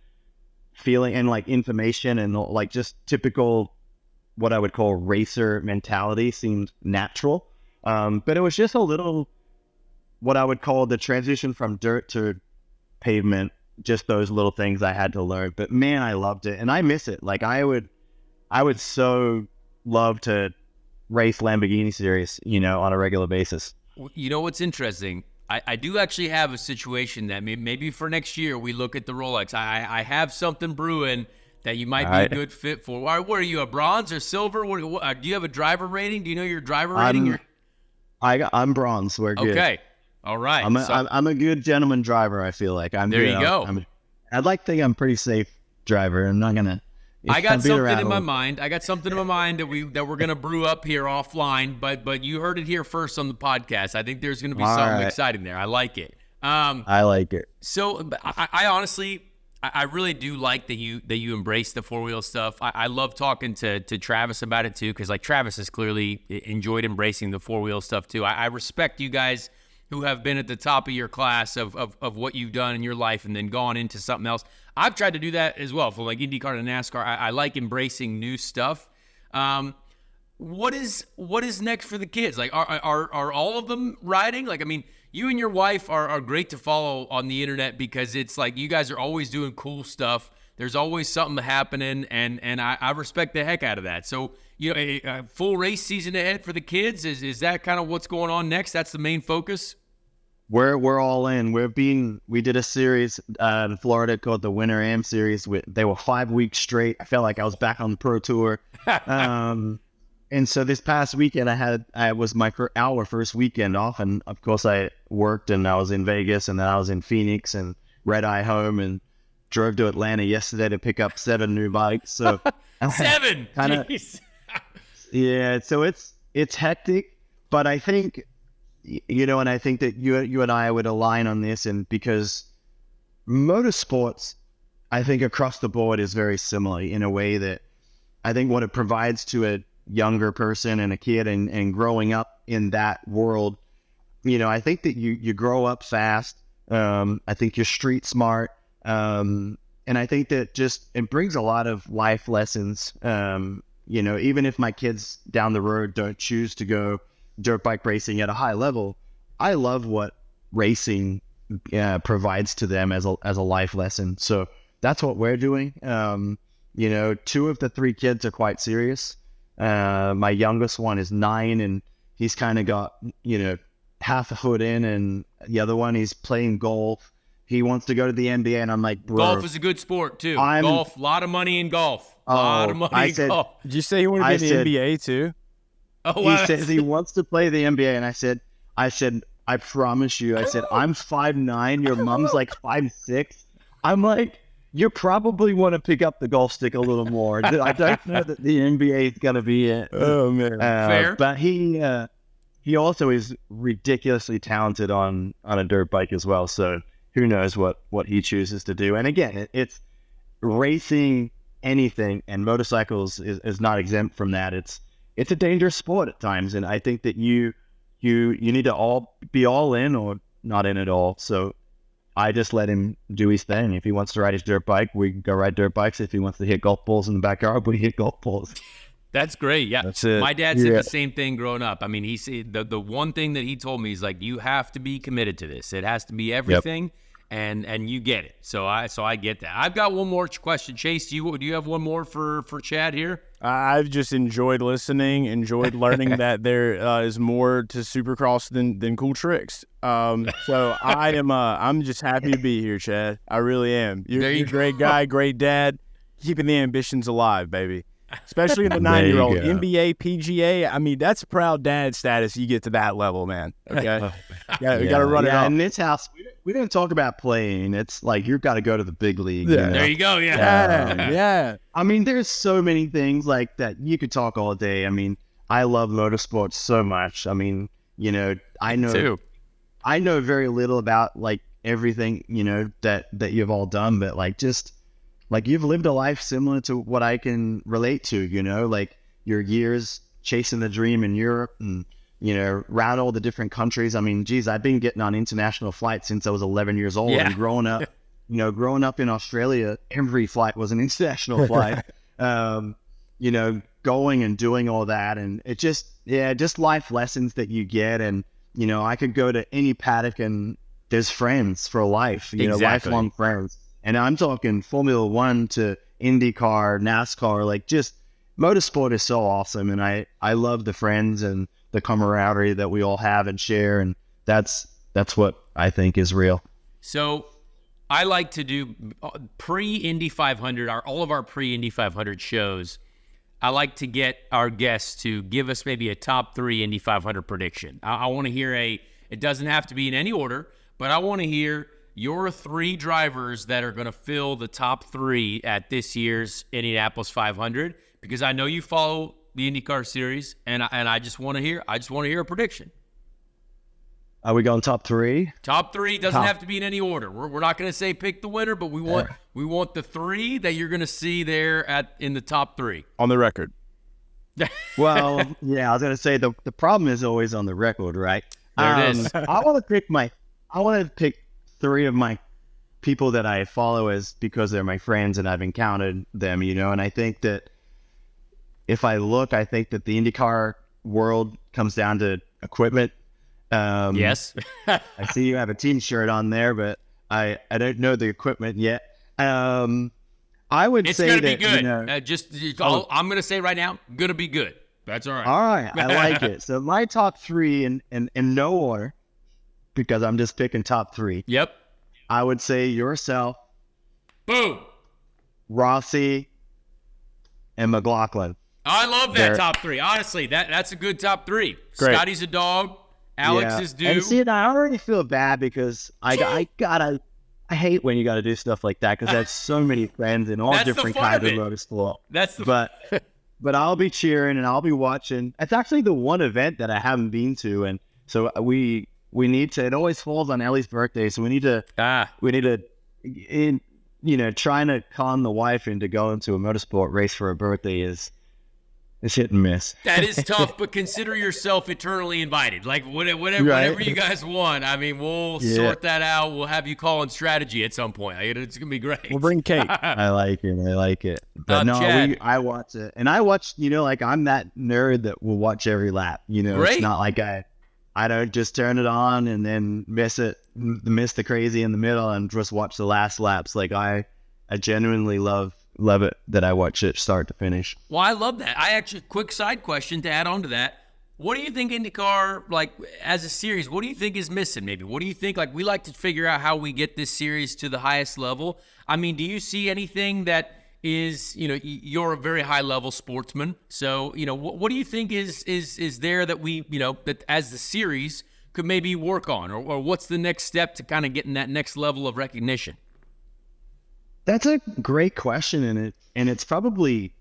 feeling and like information and like just typical what I would call racer mentality seemed natural. But it was just a little, what I would call the transition from dirt to pavement, just those little things I had to learn. But man, I loved it and I miss it. Like I would so love to race Lamborghini series, on a regular basis. You know what's interesting? I do actually have a situation that maybe for next year we look at the Rolex. I have something brewing that you might be a good fit for. What are you, a bronze or silver? Do you have a driver rating? Do you know your driver rating? I'm bronze. We're good. Okay. All right. I'm a good gentleman driver. I feel like I'm. There good. you go. I'd like to think I'm a pretty safe driver. I'm not gonna. I got something in my mind. That we're gonna brew up here offline. But you heard it here first on the podcast. I think there's gonna be something exciting there. I like it. I like it. So I honestly, I really do like that you embrace the four-wheel stuff. I love talking to Travis about it too, because like Travis has clearly enjoyed embracing the four-wheel stuff too. I respect you guys who have been at the top of your class of what you've done in your life and then gone into something else. I've tried to do that as well for like IndyCar and NASCAR. I like embracing new stuff. What is next for the kids? Like, are all of them riding? Like, I mean, you and your wife are great to follow on the internet because it's like you guys are always doing cool stuff. There's always something happening, and I respect the heck out of that. So, you know, a full race season ahead for the kids. Is that kind of what's going on next? That's the main focus? We're all in. We did a series in Florida called the Winter Am Series. They were 5 weeks straight. I felt like I was back on the Pro Tour. And so this past weekend, I was our first weekend off, and of course I worked and I was in Vegas, and then I was in Phoenix and red eye home, and drove to Atlanta yesterday to pick up 7 new bikes. So 7, jeez. Yeah. So it's hectic, but I think, you know, and I think that you and I would align on this, and because motorsports, I think across the board is very similar in a way that I think what it provides to a younger person and a kid and growing up in that world, you know, I think that you grow up fast. I think you're street smart. And I think that just, it brings a lot of life lessons. You know, even if my kids down the road don't choose to go dirt bike racing at a high level, I love what racing provides to them as a life lesson. So that's what we're doing. You know, 2 of the 3 kids are quite serious. My youngest one is 9, and he's kind of got, you know, half a hood in, and the other one, he's playing golf. He wants to go to the NBA, and I'm like, bro. Golf is a good sport too. Golf, a lot of money in golf. A lot of money in golf. Did you say he wanted to be in the NBA too? Oh, wow. He says he wants to play the NBA, and I said, I promise you, I said, I'm 5'9", your mom's like 5'6". I'm like, you probably want to pick up the golf stick a little more. I don't know that the NBA is going to be it. Oh, man. Fair. But he also is ridiculously talented on a dirt bike as well. So who knows what he chooses to do. And again, it's racing anything, and motorcycles is not exempt from that. It's a dangerous sport at times. And I think that you need to be all in or not in at all. So I just let him do his thing. If he wants to ride his dirt bike, we go ride dirt bikes. If he wants to hit golf balls in the backyard, we hit golf balls. That's great. Yeah. That's it. My dad said the same thing growing up. I mean, he said the one thing that he told me is like, you have to be committed to this. It has to be everything. And you get it. So I get that. I've got one more question. Chase, do you have one more for Chad here? I've just enjoyed listening, enjoyed learning that there is more to Supercross than cool tricks. So I'm just happy to be here, Chad. I really am. You're a great guy, great dad, keeping the ambitions alive, baby. Especially in the 9-year-old NBA, PGA. I mean, that's proud dad status. You get to that level, man. Okay, we got to run it off. In this house, we didn't talk about playing. It's like you've got to go to the big league. Yeah. You know? There you go. Yeah. Yeah. I mean, there's so many things like that. You could talk all day. I mean, I love motorsports so much. I mean, you know, I know very little about like everything, you know, that you've all done, but like just. Like you've lived a life similar to what I can relate to, you know, like your years chasing the dream in Europe and, you know, around all the different countries. I mean, geez, I've been getting on international flights since I was 11 years old. Yeah. And growing up in Australia, every flight was an international flight. You know, going and doing all that. And it just life lessons that you get. And, you know, I could go to any paddock and there's friends for life, you know, lifelong friends. And I'm talking Formula One to IndyCar, NASCAR, like just motorsport is so awesome. And I love the friends and the camaraderie that we all have and share. And that's what I think is real. So I like to do pre-Indy 500, all of our pre-Indy 500 shows. I like to get our guests to give us maybe a top 3 Indy 500 prediction. I want to hear a It doesn't have to be in any order, but I want to hear your 3 drivers that are going to fill the top 3 at this year's Indianapolis 500, because I know you follow the IndyCar series, and I just want to hear a prediction. Are we going top 3? Top 3 doesn't have to be in any order. We're not going to say pick the winner, but we want the 3 that you're going to see there in the top 3 On the record. Well, yeah, I was going to say the problem is always on the record, right? There it is. I want to pick 3 of my people that I follow because they're my friends and I've encountered them, and I think that if I think that the IndyCar world comes down to equipment. Yes. I see you have a team shirt on there, but I don't know the equipment yet. I would it's say gonna that, be good. I'm going to say right now, going to be good. That's all right. All right. I like it. So my top 3 in no order, because I'm just picking top 3. Yep. I would say yourself, Boom. Rossi, and McLaughlin. I love that top 3. Honestly, that's a good top 3. Great. Scotty's a dog. Alex is due. And see, I already feel bad because I hate when you got to do stuff like that because there's so many friends in all different kinds of motorsport. But I'll be cheering and I'll be watching. It's actually the one event that I haven't been to, and so we need to. It always falls on Ellie's birthday, so we need to. Trying to con the wife into going to a motorsport race for her birthday is hit and miss. That is tough, but consider yourself eternally invited. Like whatever you guys want. I mean, we'll sort that out. We'll have you call in strategy at some point. It's gonna be great. We'll bring cake. I like it. But I watch it, and I watch. I'm that nerd that will watch every lap. Great. It's not like I don't just turn it on and then miss the crazy in the middle and just watch the last laps. Like I genuinely love it that I watch it start to finish. Well, I love that. I actually, quick side question to add on to that. What do you think IndyCar, like as a series, what do you think is missing maybe? What do you think, like we like to figure out how we get this series to the highest level. I mean, do you see anything that is, you're a very high level sportsman. So, what do you think is there that we, that as the series could maybe work on, or what's the next step to kind of getting that next level of recognition? That's a great question, and it's probably,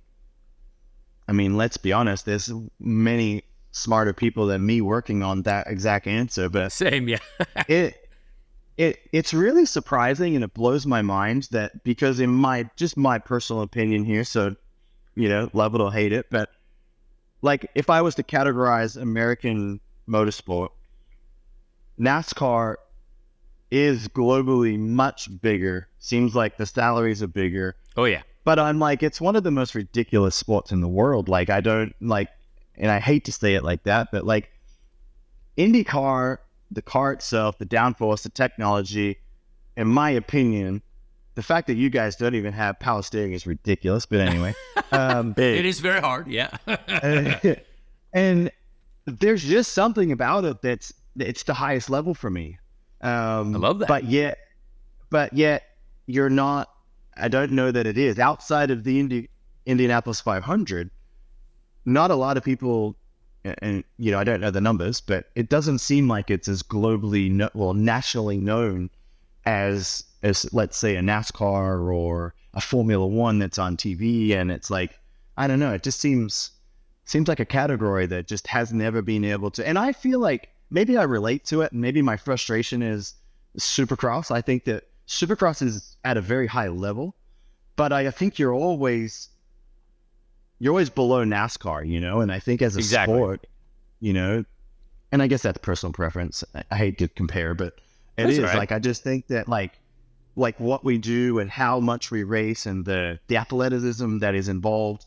I mean, let's be honest, there's many smarter people than me working on that exact answer, but same, yeah. It's really surprising, and it blows my mind that, because in my personal opinion here, so love it or hate it, but like if I was to categorize American motorsport, NASCAR is globally much bigger. Seems like the salaries are bigger. Oh yeah. But I'm like, it's one of the most ridiculous sports in the world. Like I don't like, and I hate to say it like that, but like IndyCar, the car itself, the downforce, the technology, in my opinion, the fact that you guys don't even have power steering is ridiculous. But anyway, it is very hard. Yeah. and there's just something about it it's the highest level for me. I love that. But yet you're not, I don't know that it is. Outside of the Indianapolis 500, not a lot of people, and I don't know the numbers, but it doesn't seem like it's as globally, nationally known as let's say a NASCAR or a Formula One that's on TV. And it's like, I don't know, it just seems like a category that just has never been able to. And I feel like maybe I relate to it, and maybe my frustration is supercross. I think that supercross is at a very high level, but I think you're always below NASCAR, and I think as a sport, and I guess that's personal preference. I hate to compare, but it is right. Like, I just think that like what we do and how much we race and the athleticism that is involved,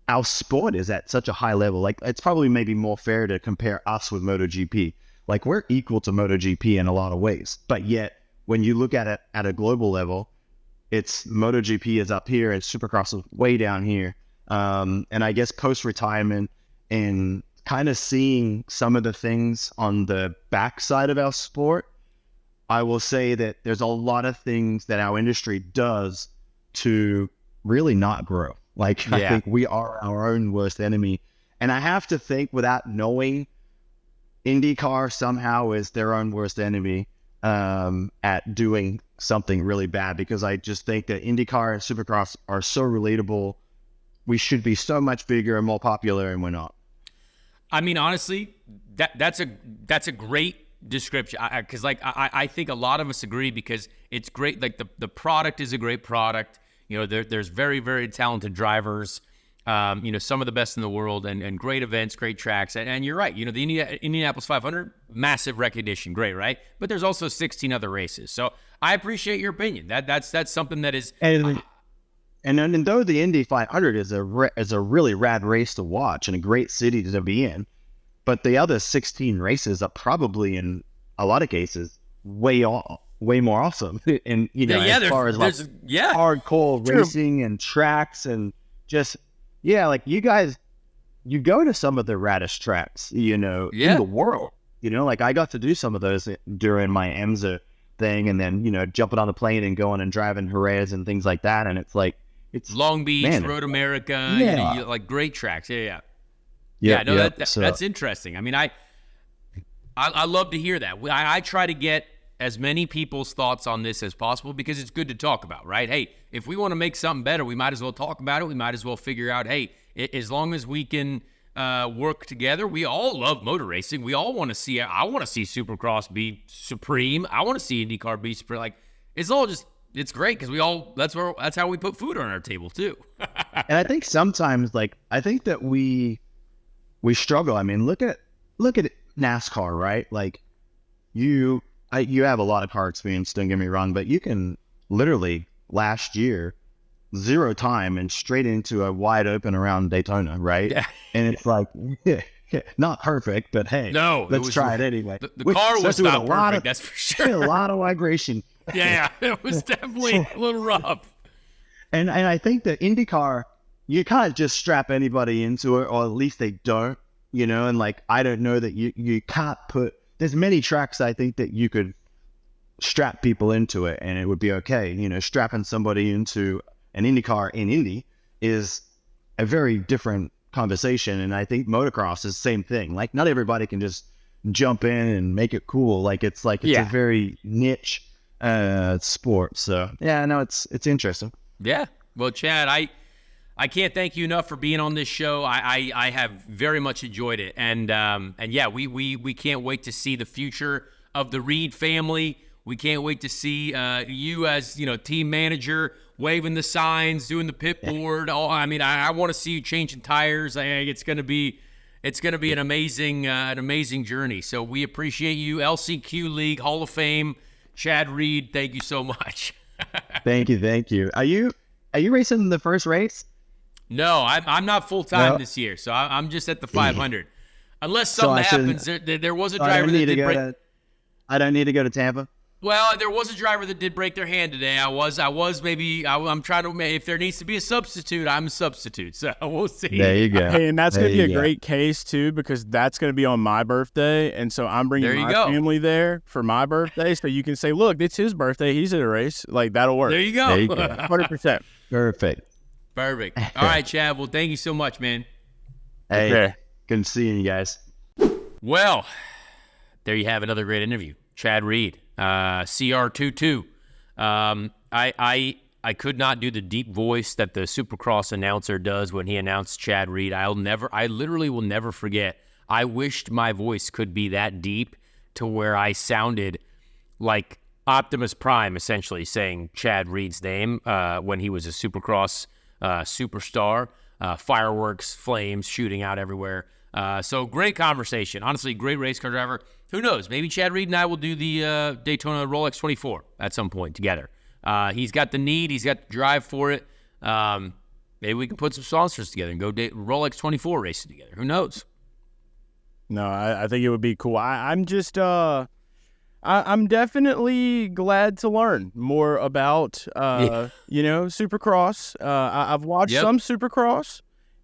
our sport is at such a high level. Like, it's probably maybe more fair to compare us with MotoGP. Like, we're equal to MotoGP in a lot of ways, but yet when you look at it at a global level, it's MotoGP is up here and Supercross is way down here. And I guess post-retirement and kind of seeing some of the things on the backside of our sport, I will say that there's a lot of things that our industry does to really not grow. Like, I think we are our own worst enemy. And I have to think, without knowing IndyCar somehow is their own worst enemy at doing something really bad, because I just think that IndyCar and supercross are so relatable. We should be so much bigger and more popular, and we're not. I mean, honestly, that's a great description, because I think a lot of us agree, because it's great. Like the product is a great product. There's very, very talented drivers. Some of the best in the world, and great events, great tracks. And you're right. The Indianapolis 500, massive recognition, great, right? But there's also 16 other races. So I appreciate your opinion. That's something that is. And though the Indy 500 is a really rad race to watch and a great city to be in, but the other 16 races are probably, in a lot of cases, way more awesome. And as far as hardcore racing and tracks and just like you guys, you go to some of the raddest tracks, in the world. Like I got to do some of those during my EMSA thing, and then jumping on the plane and going and driving Jerez and things like that, and it's like. It's Long Beach, Road America, like great tracks. That's interesting. I mean, I love to hear that. I try to get as many people's thoughts on this as possible, because it's good to talk about, right? Hey, if we want to make something better, we might as well talk about it. We might as well figure out, hey, as long as we can work together, we all love motor racing. We all want to see. I want to see Supercross be supreme. I want to see IndyCar be supreme. Like it's all just. It's great because that's how we put food on our table too. And I think sometimes, I think that we struggle. I mean, look at NASCAR, right? Like you have a lot of car experience, don't get me wrong, but you can literally last year 0 time and straight into a wide open around Daytona, right? Yeah. And it's like, not perfect, but hey, let's try it anyway. The car was not perfect, that's for sure. A lot of vibration. Yeah, it was definitely a little rough. And I think that IndyCar, you can't just strap anybody into it, or at least they don't, and I don't know that you can't there's many tracks I think that you could strap people into it and it would be okay. Strapping somebody into an IndyCar in Indy is a very different conversation. And I think motocross is the same thing. Like not everybody can just jump in and make it cool. It's a very niche sport. So it's interesting. Yeah. Well, Chad, I can't thank you enough for being on this show. I have very much enjoyed it. And we can't wait to see the future of the Reed family. We can't wait to see you as, team manager, waving the signs, doing the pit board. I want to see you changing tires. It's going to be an amazing journey. So we appreciate you. LCQ League Hall of Fame, Chad Reed. Thank you so much. Thank you. Are you racing in the first race? No, I'm not full time this year, so I'm just at the 500. Unless something happens, there was a driver that did break. I don't need to go to Tampa. Well, there was a driver that did break their hand today. I'm trying to. If there needs to be a substitute, I'm a substitute. So we'll see. There you go. Hey, and that's going to be a great case too, because that's going to be on my birthday, and so I'm bringing my family there for my birthday, so you can say, "Look, it's his birthday. He's at a race." Like that'll work. There you go. 100%. Perfect. All right, Chad. Well, thank you so much, man. Hey, okay. Good seeing you guys. Well, there you have another great interview. Chad Reed, CR22. I could not do the deep voice that the Supercross announcer does when he announced Chad Reed. I literally will never forget. I wished my voice could be that deep to where I sounded like Optimus Prime, essentially saying Chad Reed's name when he was a Supercross superstar. Fireworks, flames shooting out everywhere. So great conversation. Honestly, great race car driver. Who knows? Maybe Chad Reed and I will do the Daytona Rolex 24 at some point together. He's got the need. He's got the drive for it. Maybe we can put some sponsors together and go Rolex 24 racing together. Who knows? No, I think it would be cool. I'm just I'm definitely glad to learn more about Supercross. I've watched some Supercross.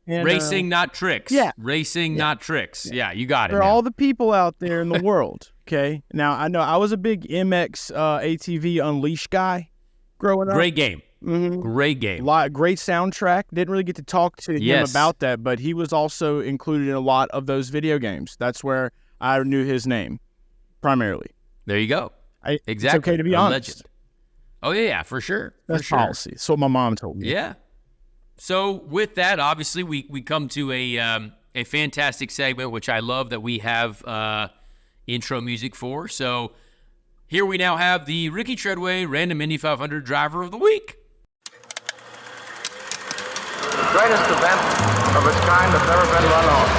And, racing, not tricks. Yeah. Racing, not tricks. Yeah, you got it. For all the people out there in the world, okay? Now, I know I was a big MX ATV Unleashed guy growing up. Great game. Mm-hmm. Great game. Great soundtrack. Didn't really get to talk to him about that, but he was also included in a lot of those video games. That's where I knew his name primarily. There you go. Exactly. It's okay to be honest. Legend. Oh, yeah, for sure. That's policy. That's what my mom told me. Yeah. So with that, obviously, we come to a fantastic segment, which I love that we have intro music for. So here we now have the Ricky Treadway Random Indy 500 Driver of the Week. The greatest event of its kind that's ever been run on.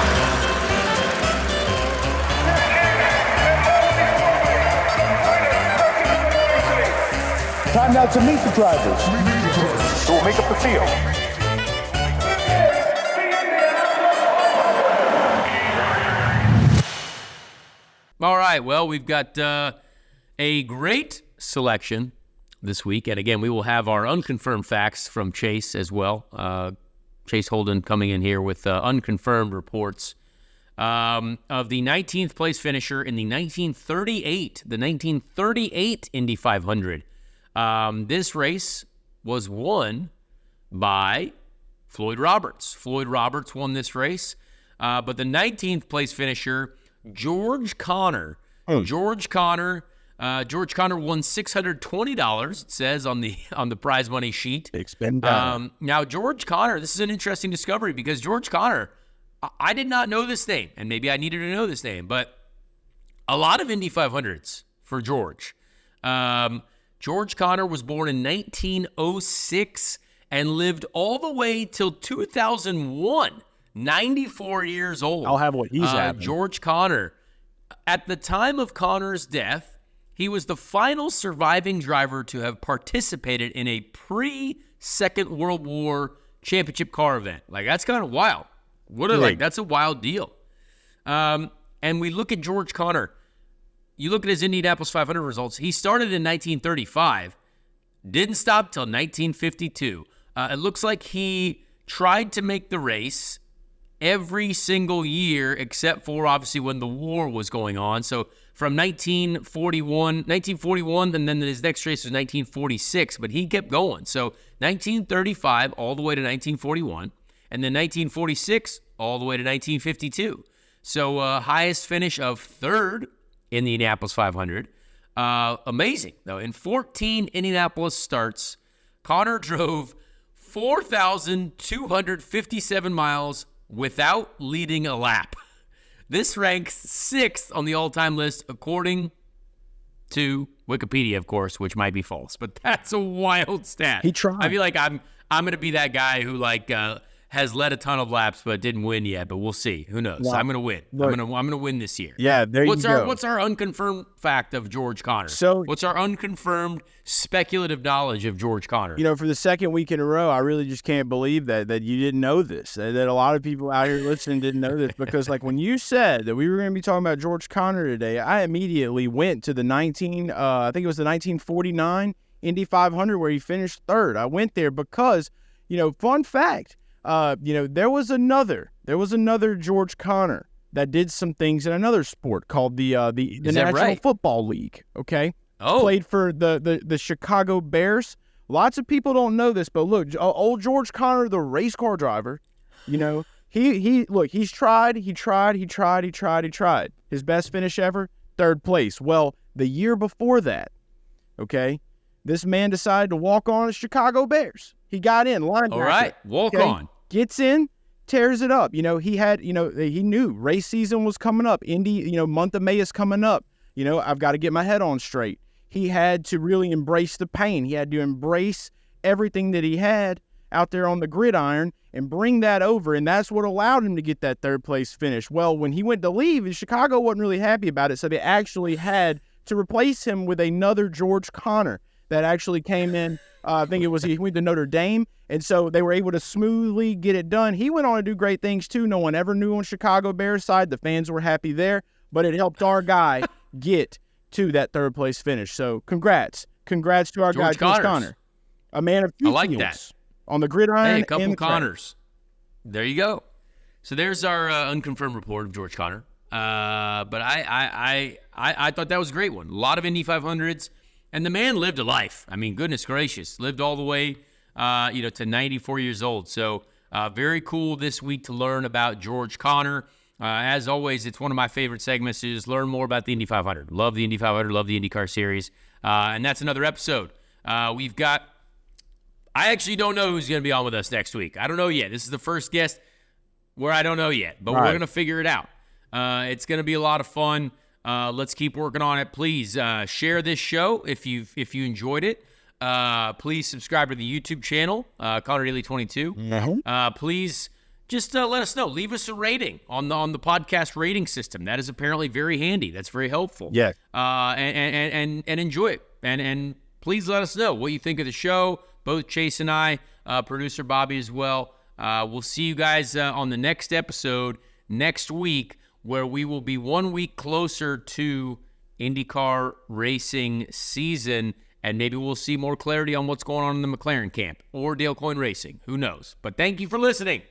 Time now to meet the drivers. Who will make up the field. All right, well, we've got a great selection this week. And again, we will have our unconfirmed facts from Chase as well. Chase Holden coming in here with unconfirmed reports of the 19th place finisher in the 1938 Indy 500. This race was won by Floyd Roberts. Floyd Roberts won this race, but the 19th place finisher, George Connor. George Connor won $620. It says on the prize money sheet. Now George Connor, this is an interesting discovery because George Connor, I did not know this name, and maybe I needed to know this name, but a lot of Indy 500s for George. George Connor was born in 1906 and lived all the way till 2001, 94 years old. I'll have what he's having. George Connor, at the time of Connor's death, he was the final surviving driver to have participated in a pre-Second World War championship car event. Like, that's kind of wild. That's a wild deal. And we look at George Connor. You look at his Indianapolis 500 results. He started in 1935, didn't stop till 1952. It looks like he tried to make the race every single year except for obviously when the war was going on. So from 1941, and then his next race was 1946, but he kept going. So 1935 all the way to 1941, and then 1946 all the way to 1952. So highest finish of third in the Indianapolis 500. Amazing, though. In 14 Indianapolis starts, Connor drove 4,257 miles without leading a lap. This ranks sixth on the all-time list, according to Wikipedia, of course, which might be false. But that's a wild stat. He tried. I feel like I'm going to be that guy who has led a ton of laps but didn't win yet, but we'll see. Who knows? Wow. I'm going to win. Look, I'm going to win this year. Yeah, there you go. What's our unconfirmed fact of George Connor? So, what's our unconfirmed speculative knowledge of George Connor? For the second week in a row, I really just can't believe that you didn't know this, that a lot of people out here listening didn't know this, because like when you said that we were going to be talking about George Connor today, I immediately went to the 1949 Indy 500 where he finished third. I went there because, fun fact, there was another George Connor that did some things in another sport called the National Football League. Okay. Oh. Played for the Chicago Bears. Lots of people don't know this, but look, old George Connor, the race car driver, he's tried. His best finish ever, third place. Well, the year before that, okay, this man decided to walk on the Chicago Bears. He got in, linebacker. All right, walk on. Gets in, tears it up. He knew race season was coming up. Indy, month of May is coming up. I've got to get my head on straight. He had to really embrace the pain. He had to embrace everything that he had out there on the gridiron and bring that over, and that's what allowed him to get that third place finish. Well, when he went to leave, Chicago wasn't really happy about it, so they actually had to replace him with another George Connor that actually came in. I think he went to Notre Dame, and so they were able to smoothly get it done. He went on to do great things, too. No one ever knew on Chicago Bears side. The fans were happy there, but it helped our guy get to that third-place finish. So congrats. Congrats to our guy, George Connor. A man of few fields on the gridiron. Hey, a couple Connors. There you go. So there's our unconfirmed report of George Connor. But I thought that was a great one. A lot of Indy 500s. And the man lived a life. I mean, goodness gracious. Lived all the way, to 94 years old. So very cool this week to learn about George Connor. As always, it's one of my favorite segments to just learn more about the Indy 500. Love the Indy 500, love the IndyCar series. And that's another episode. We've got, I actually don't know who's going to be on with us next week. I don't know yet. This is the first guest where I don't know yet, but we're going to figure it out. It's going to be a lot of fun. Let's keep working on it. Please share this show if you enjoyed it. Please subscribe to the YouTube channel, Connor Daly 22. Please just let us know. Leave us a rating on the podcast rating system. That is apparently very handy. That's very helpful. Yeah. And enjoy it. And please let us know what you think of the show. Both Chase and I, producer Bobby as well. We'll see you guys on the next episode next week, where we will be 1 week closer to IndyCar racing season, and maybe we'll see more clarity on what's going on in the McLaren camp or Dale Coyne Racing. Who knows? But thank you for listening.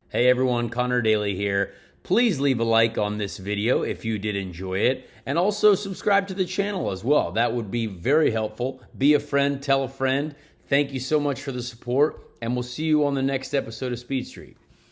Hey everyone, Connor Daly here. Please leave a like on this video if you did enjoy it, and also subscribe to the channel as well. That would be very helpful. Be a friend, tell a friend. Thank you so much for the support, and we'll see you on the next episode of Speed Street.